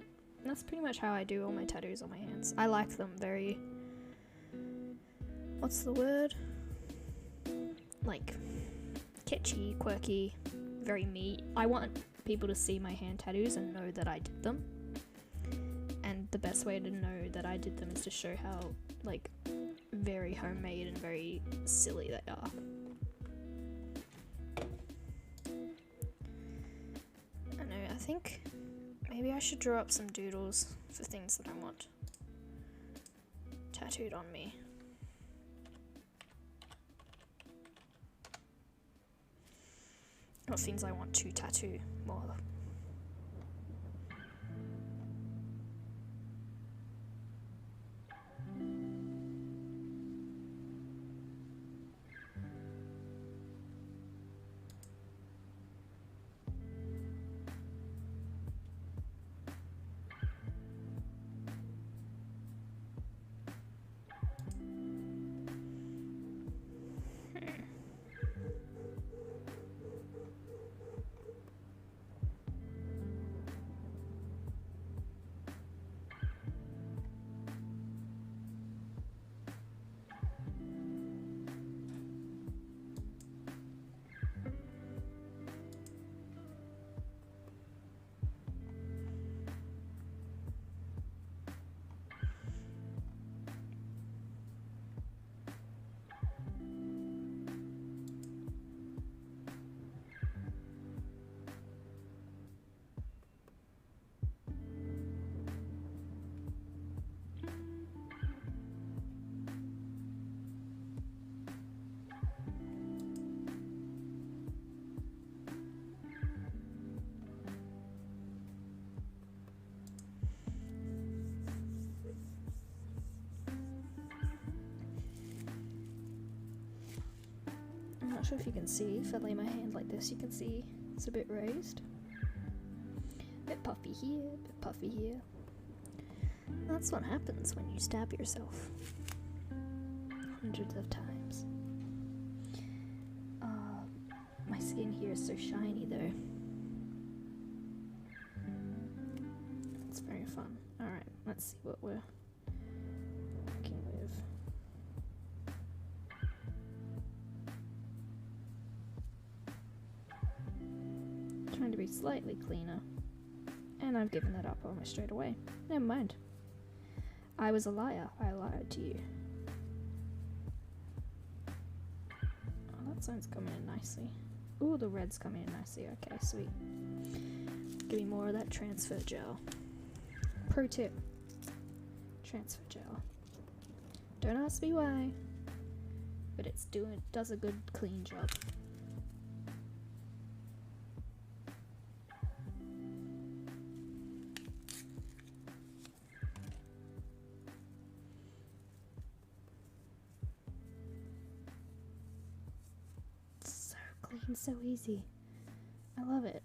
that's pretty much how I do all my tattoos on my hands. I like them very... what's the word? Like, kitschy, quirky, very me. I want people to see my hand tattoos and know that I did them. And the best way to know that I did them is to show how, like, very homemade and very silly they are. I know, I think maybe I should draw up some doodles for things that I want tattooed on me. Or things I want to tattoo more. Not sure if you can see. If I lay my hand like this, you can see it's a bit raised. Bit puffy here, bit puffy here. That's what happens when you stab yourself hundreds of times. My skin here is so shiny though. It's very fun. Alright, let's see what we're working with. Trying to be slightly cleaner. And I've given that up almost straight away. Never mind. I was a liar. I lied to you. Oh, that sign's coming in nicely. Ooh, the red's coming in nicely. Okay, sweet. Give me more of that transfer gel. Pro tip. Transfer gel. Don't ask me why, but does a good clean job. Clean, so easy. I love it.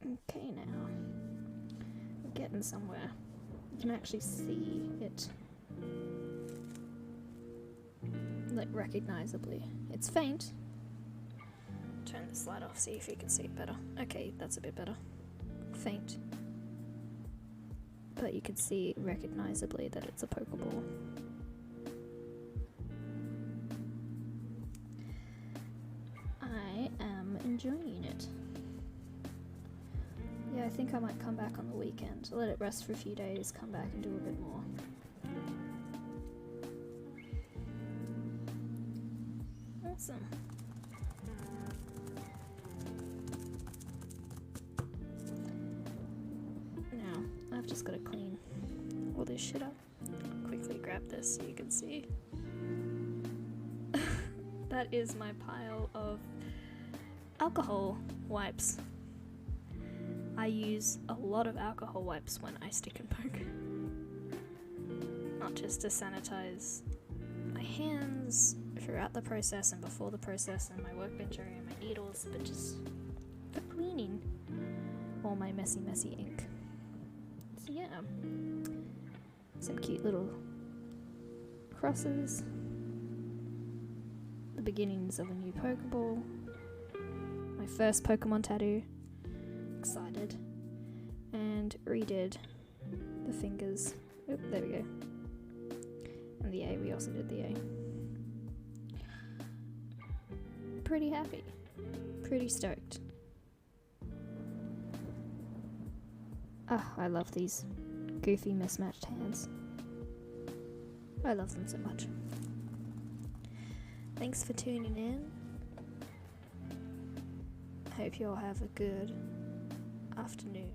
Okay, now we're getting somewhere. You can actually see it, like, recognizably. It's faint. Turn this light off, see if you can see it better. Okay, that's a bit better. Faint. But you can see recognizably that it's a Pokeball. I am enjoying it. Yeah, I think I might come back on the weekend. Let it rest for a few days, come back and do a bit more. Awesome. I've just got to clean all this shit up. Quickly grab this so you can see. That is my pile of alcohol wipes. I use a lot of alcohol wipes when I stick and poke. Not just to sanitize my hands throughout the process and before the process and my workbench area and my needles, but just for cleaning all my messy ink. So yeah, some cute little crosses, the beginnings of a new Pokeball, my first Pokemon tattoo, excited, and redid the fingers. Oop, there we go. And the A, we also did the A. Pretty happy, pretty stoked. Ah, I love these goofy mismatched hands. I love them so much. Thanks for tuning in. I hope you all have a good afternoon.